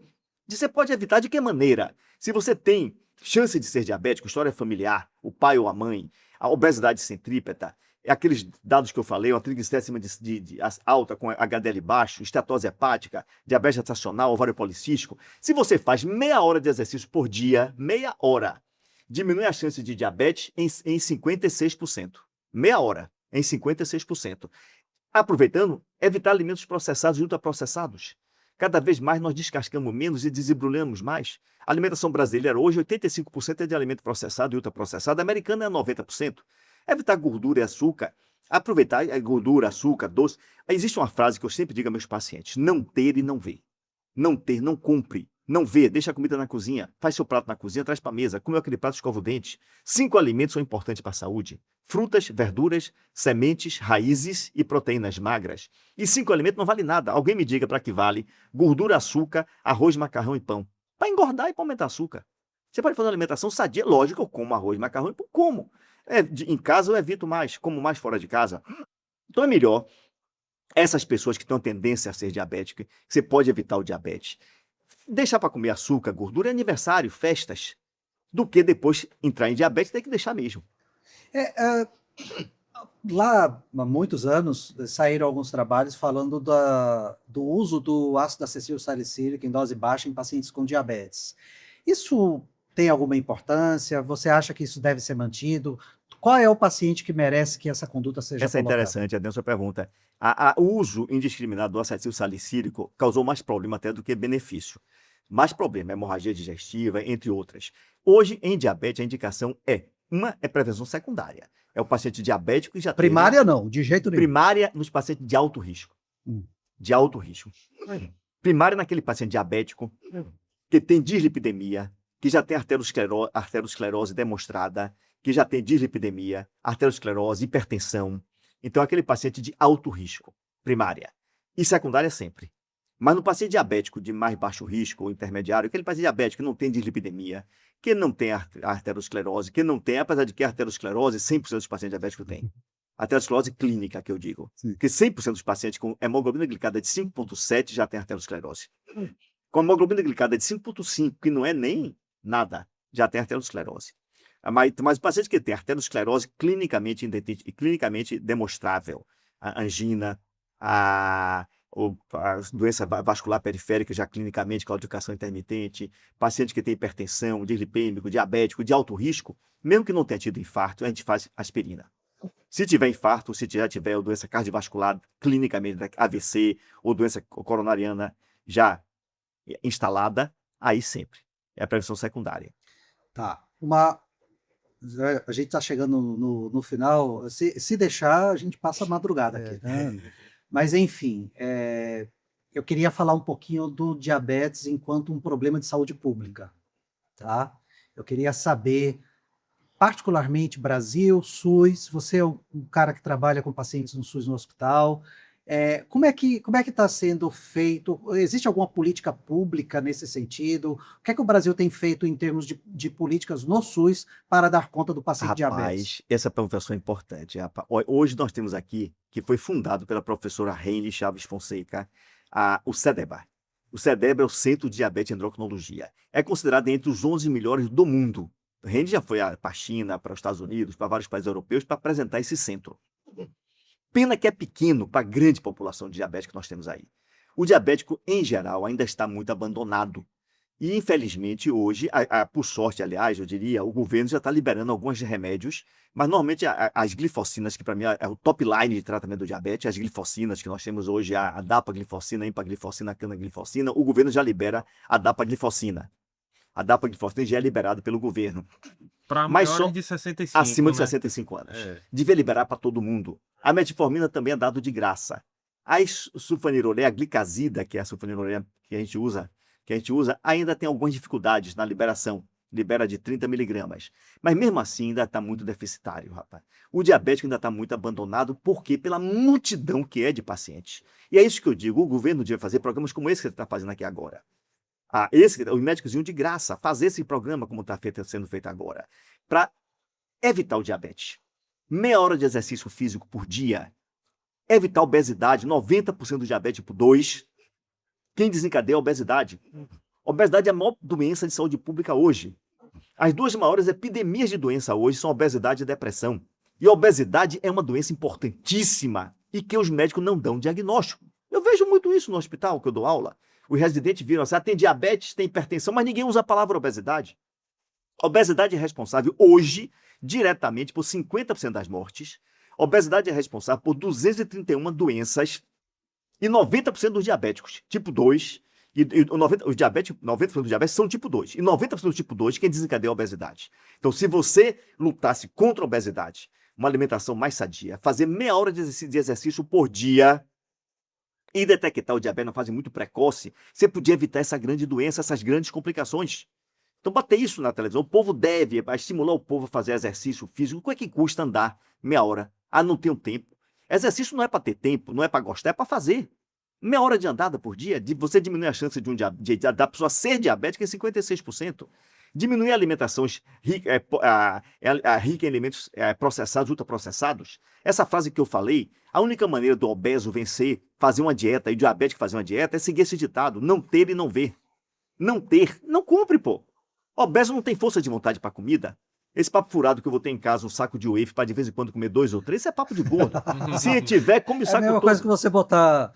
S3: Você pode evitar de que maneira? Se você tem chance de ser diabético, história familiar, o pai ou a mãe, a obesidade centrípeta, aqueles dados que eu falei, uma triglicéride alta com HDL baixo, estetose hepática, diabetes gestacional, ovário policístico. Se você faz meia hora de exercício por dia, meia hora, diminui a chance de diabetes em 56%. Meia hora, em 56%. Aproveitando, evitar alimentos processados e ultraprocessados. Cada vez mais nós descascamos menos e desembrulhamos mais. A alimentação brasileira hoje, 85% é de alimento processado e ultraprocessado. A americana é 90%. Evitar gordura e açúcar. Aproveitar a gordura, açúcar, doce. Existe uma frase que eu sempre digo a meus pacientes: não ter e não ver. Não ter, não cumpre. Não vê, deixa a comida na cozinha, faz seu prato na cozinha, traz para a mesa, come aquele prato, escova o dente. 5 alimentos são importantes para a saúde: frutas, verduras, sementes, raízes e proteínas magras. E 5 alimentos não vale nada. Alguém me diga para que vale gordura, açúcar, arroz, macarrão e pão. Para engordar e para aumentar açúcar. Você pode fazer uma alimentação sadia, lógico, eu como arroz, macarrão e pão, como. Em casa eu evito mais, como mais fora de casa. Então é melhor essas pessoas que têm tendência a ser diabéticas, você pode evitar o diabetes. Deixar para comer açúcar, gordura, aniversário, festas, do que depois entrar em diabetes, tem que deixar mesmo.
S2: Lá, há muitos anos, saíram alguns trabalhos falando do uso do ácido acessílico salicílico em dose baixa em pacientes com diabetes. Isso tem alguma importância? Você acha que isso deve ser mantido? Qual é o paciente que merece que essa conduta seja colocada?
S3: Essa é interessante, a sua pergunta. O uso indiscriminado do ácido salicílico causou mais problema até do que benefício. Mais problema, hemorragia digestiva, entre outras. Hoje, em diabetes, a indicação é prevenção secundária. É o paciente diabético que já
S2: primária não, de jeito nenhum.
S3: Primária nos pacientes de alto risco. De alto risco. Primária naquele paciente diabético que tem dislipidemia, que já tem arteriosclerose demonstrada, que já tem dislipidemia, arteriosclerose, hipertensão. Então, aquele paciente de alto risco, primária. E secundária sempre. Mas no paciente diabético de mais baixo risco ou intermediário, aquele paciente diabético que não tem dislipidemia, que não tem arteriosclerose, que não tem, apesar de que a arteriosclerose 100% dos pacientes diabéticos têm. Arteriosclerose clínica, que eu digo.
S2: Sim.
S3: Que 100% dos pacientes com hemoglobina glicada de 5,7 já tem arteriosclerose. Com hemoglobina glicada de 5,5, que não é nem nada, já tem arteriosclerose. Mas o paciente que tem arteriosclerose clinicamente demonstrável, a angina, a doença vascular periférica já clinicamente, claudicação intermitente, paciente que tem hipertensão, dislipêmico, diabético, de alto risco, mesmo que não tenha tido infarto, a gente faz aspirina. Se tiver infarto, se já tiver doença cardiovascular clinicamente, AVC ou doença coronariana já instalada, aí sempre. É a prevenção secundária.
S2: Tá. A gente está chegando no final. Se deixar, a gente passa a madrugada aqui, né? Mas, enfim, eu queria falar um pouquinho do diabetes enquanto um problema de saúde pública, tá? Eu queria saber, particularmente Brasil, SUS, você é um cara que trabalha com pacientes no SUS no hospital, como é que está sendo feito? Existe alguma política pública nesse sentido? O que é que o Brasil tem feito em termos de políticas no SUS para dar conta do paciente diabetes?
S3: Essa pergunta é importante. Hoje nós temos aqui, que foi fundado pela professora Reine Chaves Fonseca, o CEDEBA. O CEDEBA é o Centro de Diabetes e Endocrinologia. É considerado entre os 11 melhores do mundo. Reine já foi para a China, para os Estados Unidos, para vários países europeus, para apresentar esse centro. Pena que é pequeno para a grande população de diabéticos que nós temos aí. O diabético, em geral, ainda está muito abandonado. E, infelizmente, hoje, por sorte, aliás, eu diria, o governo já está liberando alguns remédios, mas normalmente as glifocinas, que para mim é o top line de tratamento do diabetes, as glifocinas que nós temos hoje, a dapaglifosina, a empaglifosina, a canaglifosina, o governo já libera a dapaglifosina. A dapaglifosina já é liberada pelo governo.
S1: Para maiores de 65,
S3: acima de
S1: né?
S3: 65 anos. Devia liberar para todo mundo. A metformina também é dado de graça. A sulfanilureia glicazida, que é a sulfanilureia que a gente usa, ainda tem algumas dificuldades na liberação. Libera de 30 miligramas. Mas mesmo assim ainda está muito deficitário, rapaz. O diabético ainda está muito abandonado, porque pela multidão que é de pacientes. E é isso que eu digo, o governo devia fazer programas como esse que ele está fazendo aqui agora. Os médicos iam de graça fazer esse programa como está sendo feito agora, para evitar o diabetes. Meia hora de exercício físico por dia, evitar a obesidade, 90% do diabetes tipo 2. Quem desencadeia a obesidade? Obesidade é a maior doença de saúde pública hoje. As duas maiores epidemias de doença hoje são a obesidade e a depressão. E a obesidade é uma doença importantíssima e que os médicos não dão diagnóstico. Eu vejo muito isso no hospital que eu dou aula. Os residentes viram assim, tem diabetes, tem hipertensão, mas ninguém usa a palavra obesidade. A obesidade é responsável hoje, diretamente, por 50% das mortes. A obesidade é responsável por 231 doenças e 90% dos diabéticos, tipo 2. Os diabéticos, 90% dos diabetes são tipo 2. E 90% do tipo 2 quem desencadeia a obesidade. Então, se você lutasse contra a obesidade, uma alimentação mais sadia, fazer meia hora de exercício por dia e detectar o diabetes na fase muito precoce, você podia evitar essa grande doença, essas grandes complicações. Então, bater isso na televisão. O povo deve estimular o povo a fazer exercício físico. Quanto é que custa andar meia hora? Não tenho tempo. Exercício não é para ter tempo, não é para gostar, é para fazer. Meia hora de andada por dia, você diminui a chance da pessoa ser diabética em 56%. Diminuir alimentações rica em alimentos processados, ultraprocessados. Essa frase que eu falei, a única maneira do obeso vencer, fazer uma dieta, e o diabético fazer uma dieta, é seguir esse ditado: não ter e não ver. Não ter, não cumpre, pô. Obeso não tem força de vontade para comida. Esse papo furado que eu vou ter em casa, um saco de wafer para de vez em quando comer 2 ou 3, isso é papo de gordo. Se tiver, come o saco todo.
S2: É a mesma coisa que você botar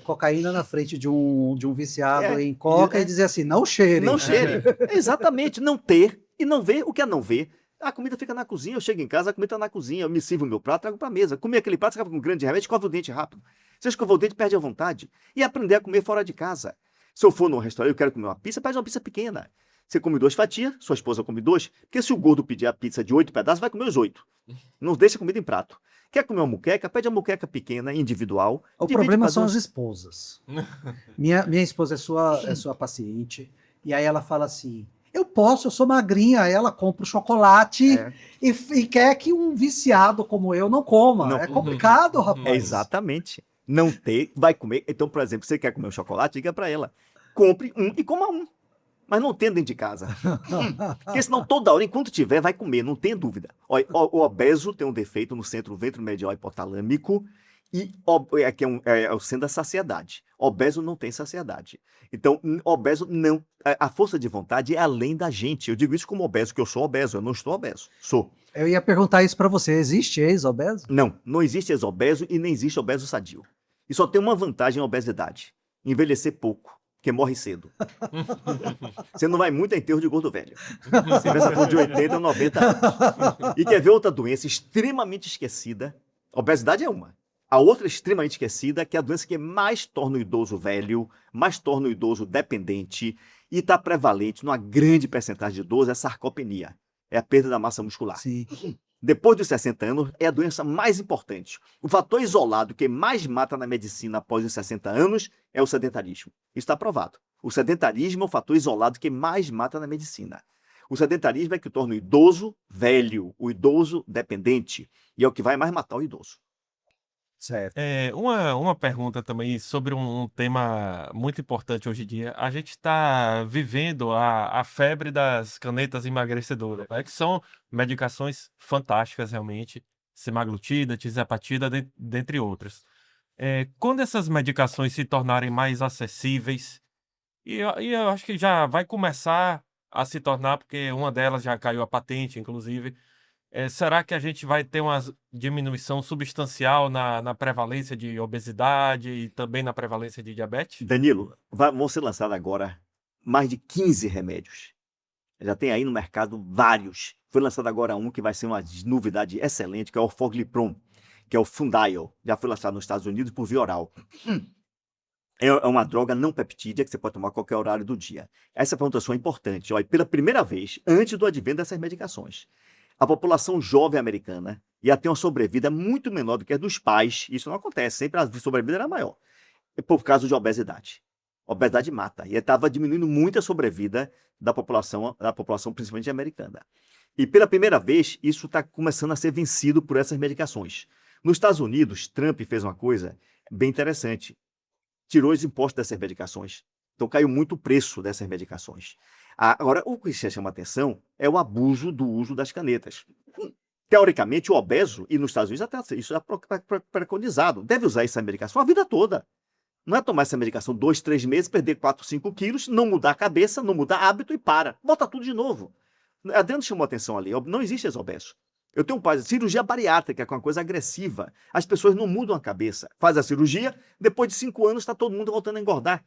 S2: cocaína na frente de um viciado em coca e dizer assim, não cheire.
S3: Não cheire. Exatamente, não ter e não ver. O que é não ver? A comida fica na cozinha, eu chego em casa, a comida está na cozinha, eu me sirvo o meu prato, trago para a mesa. Comer aquele prato, você acaba com um grande remédio, escova o dente rápido. Você escova o dente, perde a vontade. E aprender a comer fora de casa. Se eu for num restaurante, eu quero comer uma pizza, pede uma pizza pequena. Você come 2 fatias, sua esposa come 2, porque se o gordo pedir a pizza de 8 pedaços, vai comer os 8. Não deixa a comida em prato. Quer comer uma muqueca? Pede a muqueca pequena, individual.
S2: O problema são as esposas. Minha esposa é sua paciente E aí ela fala assim, eu sou magrinha. Aí ela compra o chocolate e quer que um viciado como eu não coma.
S3: Não.
S2: É complicado, rapaz.
S3: Exatamente. Não ter, vai comer. Então, por exemplo, você quer comer um chocolate, diga para ela, compre um e coma um. Mas não tenha dentro de casa. Porque senão toda hora, enquanto tiver, vai comer, não tenha dúvida. Olha, o obeso tem um defeito no centro ventromedial hipotalâmico, e que é o centro da saciedade. Obeso não tem saciedade. Então, obeso não. A força de vontade é além da gente. Eu digo isso como obeso, que eu sou obeso, eu não estou obeso. Sou.
S2: Eu ia perguntar isso para você. Existe ex-obeso?
S3: Não existe ex-obeso e nem existe obeso sadio. E só tem uma vantagem a obesidade: envelhecer pouco, porque morre cedo. Você não vai muito a enterro de gordo velho. Você pensa por de 80 ou 90 anos. E quer ver outra doença extremamente esquecida? A obesidade é uma. A outra extremamente esquecida, que é a doença que mais torna o idoso velho, mais torna o idoso dependente e está prevalente numa grande percentagem de idosos, é a sarcopenia. É a perda da massa muscular.
S2: Sim.
S3: Depois dos 60 anos, é a doença mais importante. O fator isolado que mais mata na medicina após os 60 anos é o sedentarismo. Isso está provado. O sedentarismo é o fator isolado que mais mata na medicina. O sedentarismo é que torna o idoso velho, o idoso dependente, e é o que vai mais matar o idoso.
S2: Certo.
S1: Uma pergunta também sobre um tema muito importante hoje em dia. A gente está vivendo a febre das canetas emagrecedoras, né, que são medicações fantásticas, realmente. Semaglutida, tirzepatida, dentre outras. Quando essas medicações se tornarem mais acessíveis, e eu acho que já vai começar a se tornar, porque uma delas já caiu a patente, inclusive. Será que a gente vai ter uma diminuição substancial na prevalência de obesidade e também na prevalência de diabetes?
S3: Danilo, vão ser lançados agora mais de 15 remédios. Já tem aí no mercado vários. Foi lançado agora um que vai ser uma novidade excelente, que é o Orforglipron, que é o Fundail. Já foi lançado nos Estados Unidos por via oral. É uma droga não peptídea que você pode tomar a qualquer horário do dia. Essa pontuação é importante. Olha, pela primeira vez, antes do advento dessas medicações, a população jovem americana ia ter uma sobrevida muito menor do que a dos pais. Isso não acontece, sempre a sobrevida era maior. Por causa de obesidade. A obesidade mata. E estava diminuindo muito a sobrevida da população principalmente americana. E pela primeira vez, isso está começando a ser vencido por essas medicações. Nos Estados Unidos, Trump fez uma coisa bem interessante. Tirou os impostos dessas medicações. Então caiu muito o preço dessas medicações. Agora, o que chama atenção é o abuso do uso das canetas. Teoricamente, o obeso, e nos Estados Unidos até isso é preconizado, deve usar essa medicação a vida toda. Não é tomar essa medicação 2, 3 meses, perder 4, 5 quilos, não mudar a cabeça, não mudar hábito e para. Bota tudo de novo. Adriano chamou atenção ali, não existe ex-obeso. Eu tenho um pai, cirurgia bariátrica, que é uma coisa agressiva. As pessoas não mudam a cabeça. Faz a cirurgia, depois de 5 anos está todo mundo voltando a engordar.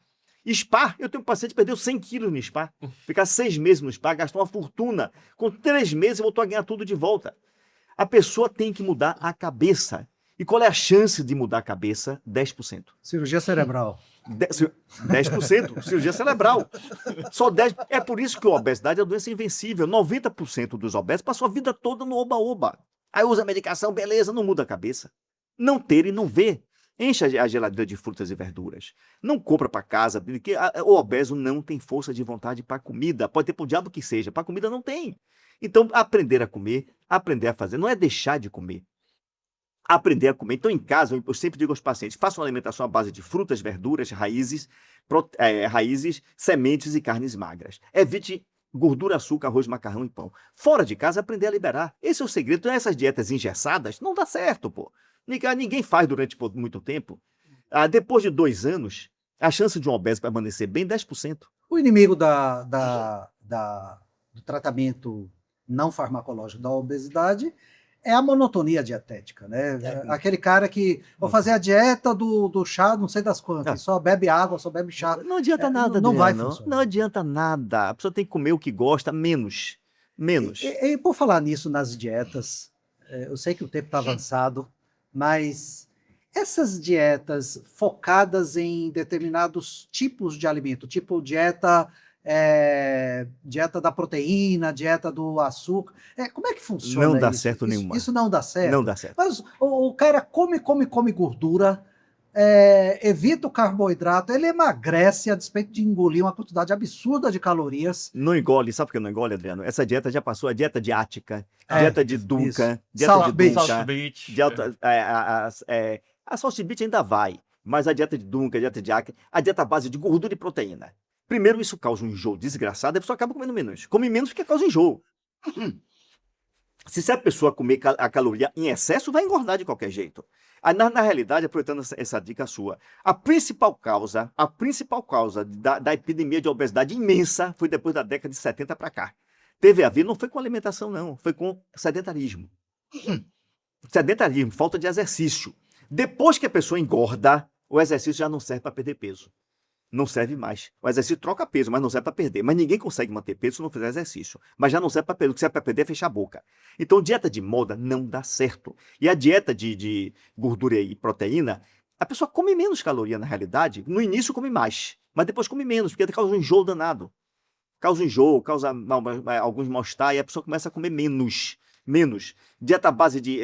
S3: Spa, eu tenho um paciente que perdeu 100 quilos no spa. Ficar 6 meses no spa, gastou uma fortuna. Com 3 meses voltou a ganhar tudo de volta. A pessoa tem que mudar a cabeça. E qual é a chance de mudar a cabeça? 10%.
S2: Cirurgia cerebral.
S3: 10%, cirurgia cerebral. Só 10%. É por isso que a obesidade é uma doença invencível. 90% dos obesos passam a vida toda no oba-oba. Aí usa medicação, beleza, não muda a cabeça. Não ter e não ver. Enche a geladeira de frutas e verduras. Não compra para casa, porque o obeso não tem força de vontade para comida. Pode ter para o diabo que seja, para comida não tem. Então, aprender a comer, aprender a fazer, não é deixar de comer. Aprender a comer. Então, em casa, eu sempre digo aos pacientes, façam uma alimentação à base de frutas, verduras, raízes, sementes e carnes magras. Evite gordura, açúcar, arroz, macarrão e pão. Fora de casa, aprender a liberar. Esse é o segredo. Essas dietas engessadas não dá certo, pô. Ninguém faz durante muito tempo. Depois de 2 anos, a chance de um obeso permanecer bem 10%.
S2: O inimigo do tratamento não farmacológico da obesidade é a monotonia dietética, né? Aquele cara que vou fazer a dieta do chá, não sei das quantas, só bebe água, só bebe chá.
S3: Não adianta nada,
S2: não vai funcionar.
S3: Não adianta nada. A pessoa tem que comer o que gosta, menos.
S2: E por falar nisso nas dietas, eu sei que o tempo está avançado, mas essas dietas focadas em determinados tipos de alimento, tipo dieta da proteína, dieta do açúcar, como é que funciona isso?
S3: Não dá certo nenhuma.
S2: Isso não dá certo?
S3: Não dá certo.
S2: Mas o cara come gordura, evita o carboidrato, ele emagrece a despeito de engolir uma quantidade absurda de calorias.
S3: Não engole, sabe por que não engole, Adriano? Essa dieta já passou a dieta de Ática,
S2: É,
S3: dieta de
S2: isso.
S3: Duncan, dieta
S2: South
S3: de
S2: Beach.
S3: Duncan,
S1: South Beach.
S3: a South Beach ainda vai, mas a dieta de Duncan, a dieta de Ática, a dieta base de gordura e proteína. Primeiro, isso causa um enjoo desgraçado, a pessoa acaba comendo menos. Come menos porque causa enjoo. Se a pessoa comer a caloria em excesso, vai engordar de qualquer jeito. Na realidade, aproveitando essa dica sua, a principal causa da epidemia de obesidade imensa foi depois da década de 70 para cá. Teve a ver, não foi com alimentação, não, foi com sedentarismo. Sedentarismo, falta de exercício. Depois que a pessoa engorda, o exercício já não serve para perder peso. Não serve mais. O exercício troca peso, mas não serve para perder. Mas ninguém consegue manter peso se não fizer exercício. Mas já não serve para perder. O que serve para perder é fechar a boca. Então, dieta de moda não dá certo. E a dieta de gordura e proteína, a pessoa come menos caloria na realidade. No início come mais, mas depois come menos, porque causa um enjoo danado. Causa enjoo, causa alguns mal-estar e a pessoa começa a comer menos. Dieta à base de...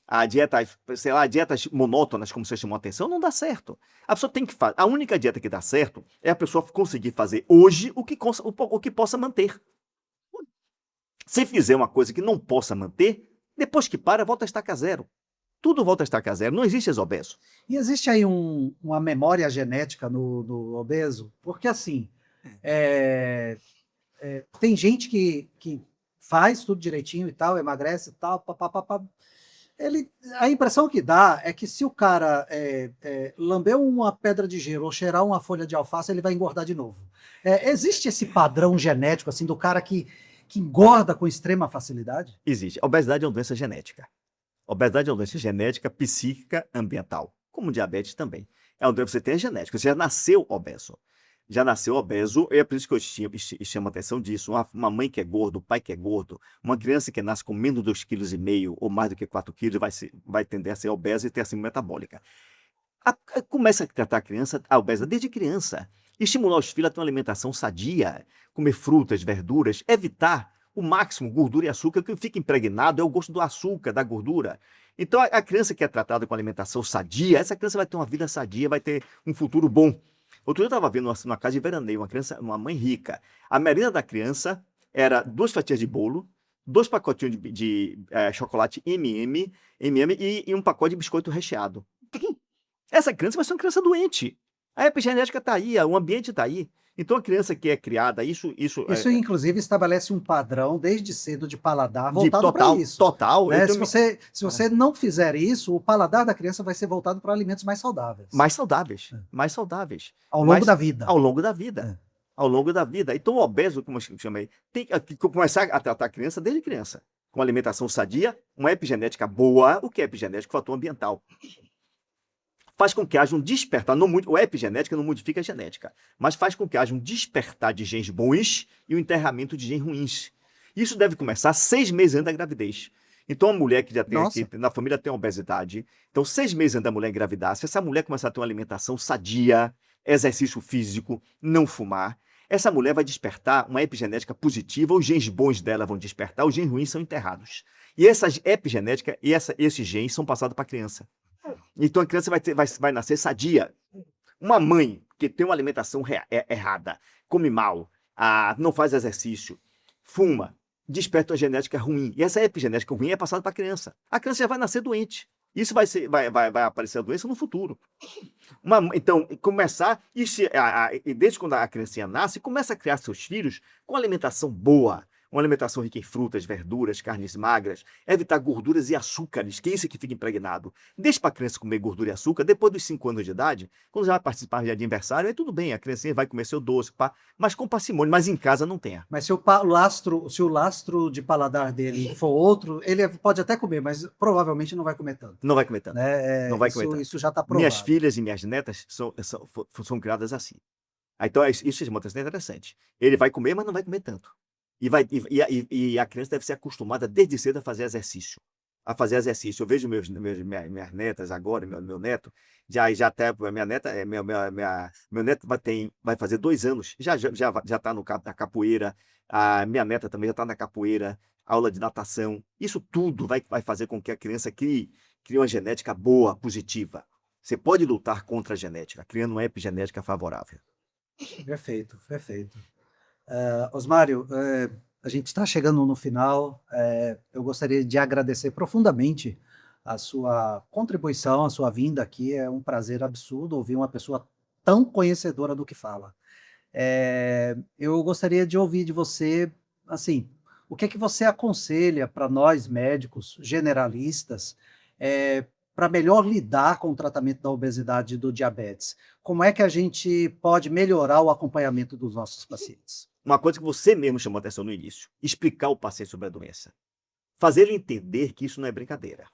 S3: a dieta, sei lá, dietas monótonas, como você chamou a atenção, não dá certo. A pessoa tem que fazer. A única dieta que dá certo é a pessoa conseguir fazer hoje o que possa manter. Se fizer uma coisa que não possa manter, depois que para, volta a estaca zero. Tudo volta a estaca zero. Não existe obeso.
S2: E existe aí uma memória genética no obeso? Porque assim, tem gente que faz tudo direitinho e tal, emagrece e tal, papapá. A impressão que dá é que se o cara lamber uma pedra de gelo ou cheirar uma folha de alface, ele vai engordar de novo. Existe esse padrão genético assim do cara que engorda com extrema facilidade?
S3: Existe. A obesidade é uma doença genética. A obesidade é uma doença genética, psíquica, ambiental. Como diabetes também. Você tem a genética, você já nasceu obeso. E é por isso que eu chamo a atenção disso. Uma mãe que é gorda, um pai que é gordo, uma criança que nasce com menos de 2,5 kg ou mais do que 4 kg vai tender a ser obesa e ter síndrome metabólica. Começa a tratar a obesidade desde criança. Estimular os filhos a ter uma alimentação sadia, comer frutas, verduras, evitar o máximo gordura e açúcar, que fica impregnado é o gosto do açúcar, da gordura. Então, a criança que é tratada com alimentação sadia, essa criança vai ter uma vida sadia, vai ter um futuro bom. Outro dia eu estava vendo uma casa de veraneio, uma mãe rica. A merenda da criança era 2 fatias de bolo, 2 pacotinhos de chocolate M&M e um pacote de biscoito recheado. Essa criança vai ser uma criança doente. A epigenética está aí, o ambiente está aí. Então, a criança que é criada, isso
S2: inclusive, estabelece um padrão desde cedo de paladar voltado para isso.
S3: Total.
S2: Né? Se você não fizer isso, o paladar da criança vai ser voltado para alimentos mais saudáveis.
S3: Mais saudáveis.
S2: Ao longo da vida.
S3: Ao longo da vida. Ao longo da vida. Então, o obeso, como eu chamei, tem que começar a tratar a criança desde criança. Com alimentação sadia, uma epigenética boa. O que é epigenética? Fator ambiental. Faz com que haja um despertar. A epigenética não modifica a genética, mas faz com que haja um despertar de genes bons e o enterramento de genes ruins. Isso deve começar 6 meses antes da gravidez. Então, a mulher que já tem aqui, na família tem obesidade, então 6 meses antes da mulher engravidar, se essa mulher começar a ter uma alimentação sadia, exercício físico, não fumar, essa mulher vai despertar uma epigenética positiva, os genes bons dela vão despertar, os genes ruins são enterrados. E essa epigenética e esses genes são passados para a criança. Então a criança vai nascer sadia. Uma mãe que tem uma alimentação errada, come mal, não faz exercício, fuma, desperta uma genética ruim. E essa epigenética ruim é passada para a criança. A criança já vai nascer doente. Isso vai aparecer a doença no futuro. Então, começar, desde quando a criancinha nasce, começa a criar seus filhos com alimentação boa, uma alimentação rica em frutas, verduras, carnes magras, evitar gorduras e açúcares, que é isso que fica impregnado. Deixa para a criança comer gordura e açúcar depois dos 5 anos de idade, quando já vai participar de aniversário, aí tudo bem, a criancinha vai comer seu doce, mas com parcimônia, mas em casa não tenha.
S2: Mas se o lastro de paladar dele for outro, ele pode até comer, mas provavelmente não vai comer tanto.
S3: Não vai comer tanto. Não vai comer tanto.
S2: Isso já está provado.
S3: Minhas filhas e minhas netas são criadas assim. Então, isso é uma coisa interessante. Ele vai comer, mas não vai comer tanto. E a criança deve ser acostumada desde cedo a fazer exercício. Eu vejo minhas netas agora, meu neto, já até minha neta, meu neto vai fazer 2 anos, já está na capoeira, a minha neta também já está na capoeira, aula de natação. Isso tudo vai fazer com que a criança crie uma genética boa, positiva. Você pode lutar contra a genética, criando uma epigenética favorável.
S2: Perfeito, perfeito. Osmário, a gente está chegando no final. Eu gostaria de agradecer profundamente a sua contribuição, a sua vinda aqui. É um prazer absurdo ouvir uma pessoa tão conhecedora do que fala. Eu gostaria de ouvir de você, assim, o que é que você aconselha para nós médicos generalistas para melhor lidar com o tratamento da obesidade e do diabetes? Como é que a gente pode melhorar o acompanhamento dos nossos pacientes?
S3: Uma coisa que você mesmo chamou a atenção no início, explicar ao paciente sobre a doença. Fazer ele entender que isso não é brincadeira.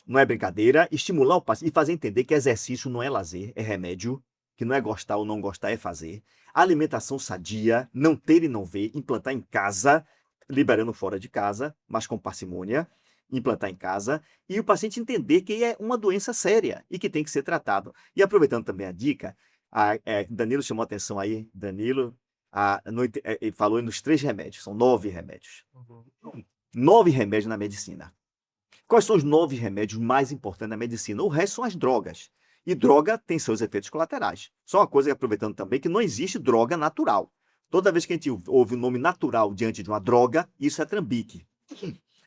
S3: Não é brincadeira, estimular o paciente e fazer entender que exercício não é lazer, é remédio, que não é gostar ou não gostar, é fazer. Alimentação sadia, não ter e não ver, implantar em casa, liberando fora de casa, mas com parcimônia, implantar em casa, e o paciente entender que é uma doença séria e que tem que ser tratado. E aproveitando também a dica, Danilo chamou a atenção aí, Danilo, ele falou nos 3 remédios, são 9 remédios. 9 remédios na medicina. Quais são os 9 remédios mais importantes na medicina? O resto são as drogas. E droga tem seus efeitos colaterais. Só uma coisa, aproveitando também, que não existe droga natural. Toda vez que a gente ouve o nome natural diante de uma droga, isso é trambique.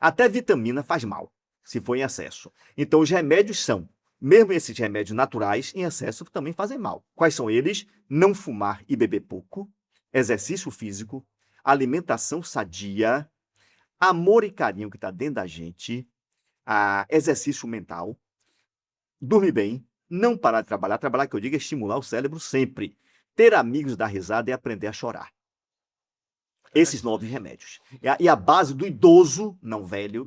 S3: Até vitamina faz mal, se for em excesso. Então, os remédios são, mesmo esses remédios naturais, em excesso também fazem mal. Quais são eles? Não fumar e beber pouco, exercício físico, alimentação sadia, amor e carinho que está dentro da gente, exercício mental, dormir bem, não parar de trabalhar. Trabalhar, que eu digo, é estimular o cérebro sempre. Ter amigos, dar risada e aprender a chorar. Esses 9 remédios. E a base do idoso não velho,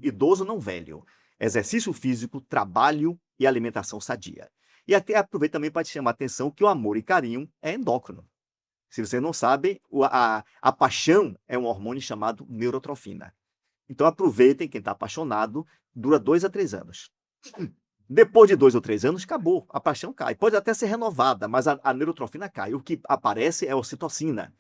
S3: exercício físico, trabalho e alimentação sadia. E até aproveito também para te chamar a atenção que o amor e carinho é endócrino. Se vocês não sabem, a paixão é um hormônio chamado neurotrofina. Então aproveitem, quem está apaixonado, dura 2 a 3 anos. Depois de 2 ou 3 anos, acabou, a paixão cai. Pode até ser renovada, mas a neurotrofina cai. O que aparece é a ocitocina,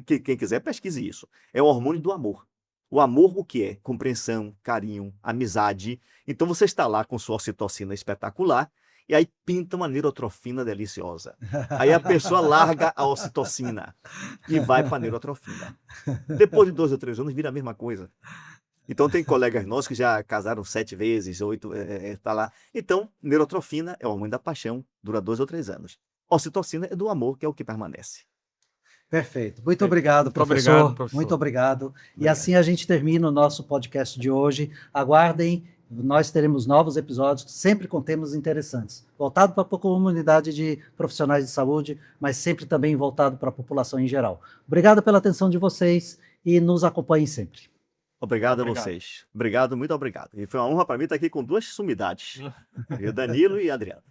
S3: que quem quiser pesquise isso. É o hormônio do amor. O amor, o que é? Compreensão, carinho, amizade. Então você está lá com sua ocitocina espetacular, e aí pinta uma neurotrofina deliciosa. Aí a pessoa larga a ocitocina e vai para a neurotrofina. Depois de 2 ou 3 anos, vira a mesma coisa. Então, tem colegas nossos que já casaram 7 vezes, 8, tá lá. Então, neurotrofina é o hormônio da paixão, dura 2 ou 3 anos. Ocitocina é do amor, que é o que permanece.
S2: Perfeito. Muito obrigado,
S1: Muito
S2: professor.
S1: obrigado, professor.
S2: Muito obrigado. E assim a gente termina o nosso podcast de hoje. Aguardem, nós teremos novos episódios, sempre com temas interessantes, voltado para a comunidade de profissionais de saúde, mas sempre também voltado para a população em geral. Obrigado pela atenção de vocês e nos acompanhem sempre.
S3: Obrigado a vocês. Obrigado, muito obrigado. E foi uma honra para mim estar aqui com 2 sumidades. Danilo e Adriano.